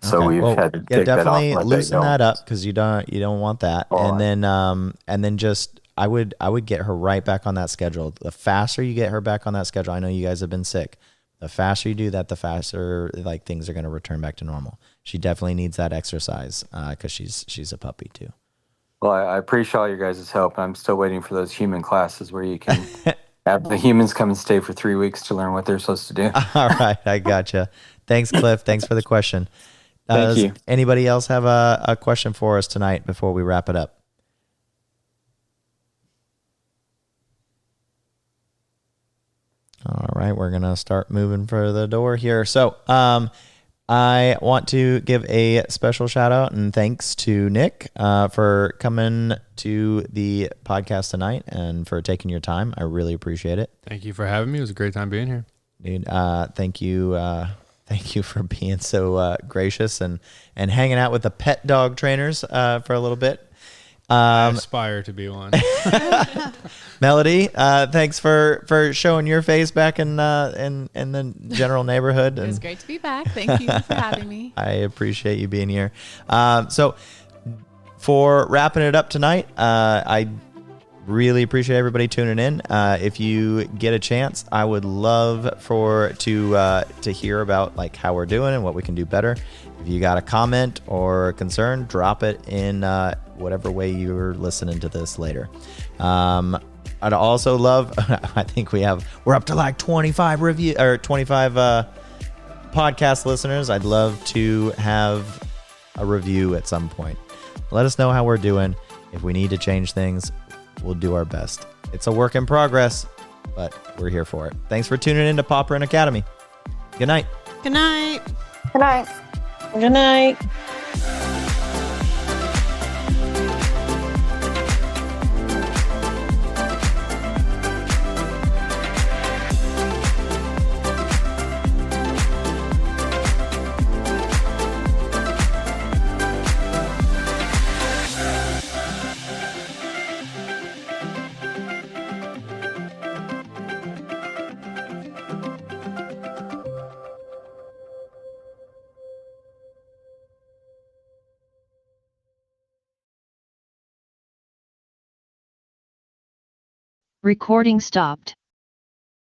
So we've had to take that off. Definitely loosen that up because you don't want that. And then just I would get her right back on that schedule. The faster you get her back on that schedule, I know you guys have been sick. The faster you do that, the faster like things are going to return back to normal. She definitely needs that exercise because she's a puppy too. Well, I appreciate all your guys' help. I'm still waiting for those human classes where you can have the humans come and stay for 3 weeks to learn what they're supposed to do. All right, I gotcha. Thanks, Cliff. Thanks for the question. Thank you. Anybody else have a question for us tonight before we wrap it up? All right, we're going to start moving for the door here. So I want to give a special shout out and thanks to Nick for coming to the podcast tonight and for taking your time. I really appreciate it. Thank you for having me. It was a great time being here. Dude, thank you. Thank you for being so gracious and hanging out with the pet dog trainers for a little bit. I aspire to be one. Melody, thanks for showing your face back in the general neighborhood. It was great to be back. Thank you for having me. I appreciate you being here. So for wrapping it up tonight, I really appreciate everybody tuning in. If you get a chance, I would love to hear about like how we're doing and what we can do better. If you got a comment or a concern, drop it in whatever way you're listening to this later. I'd also love, I think we're up to like 25 podcast listeners. I'd love to have a review at some point. Let us know how we're doing. If we need to change things, we'll do our best. It's a work in progress, but we're here for it. Thanks for tuning in to Popper and Academy. Good night. Good night. Good night. Good night. Recording stopped.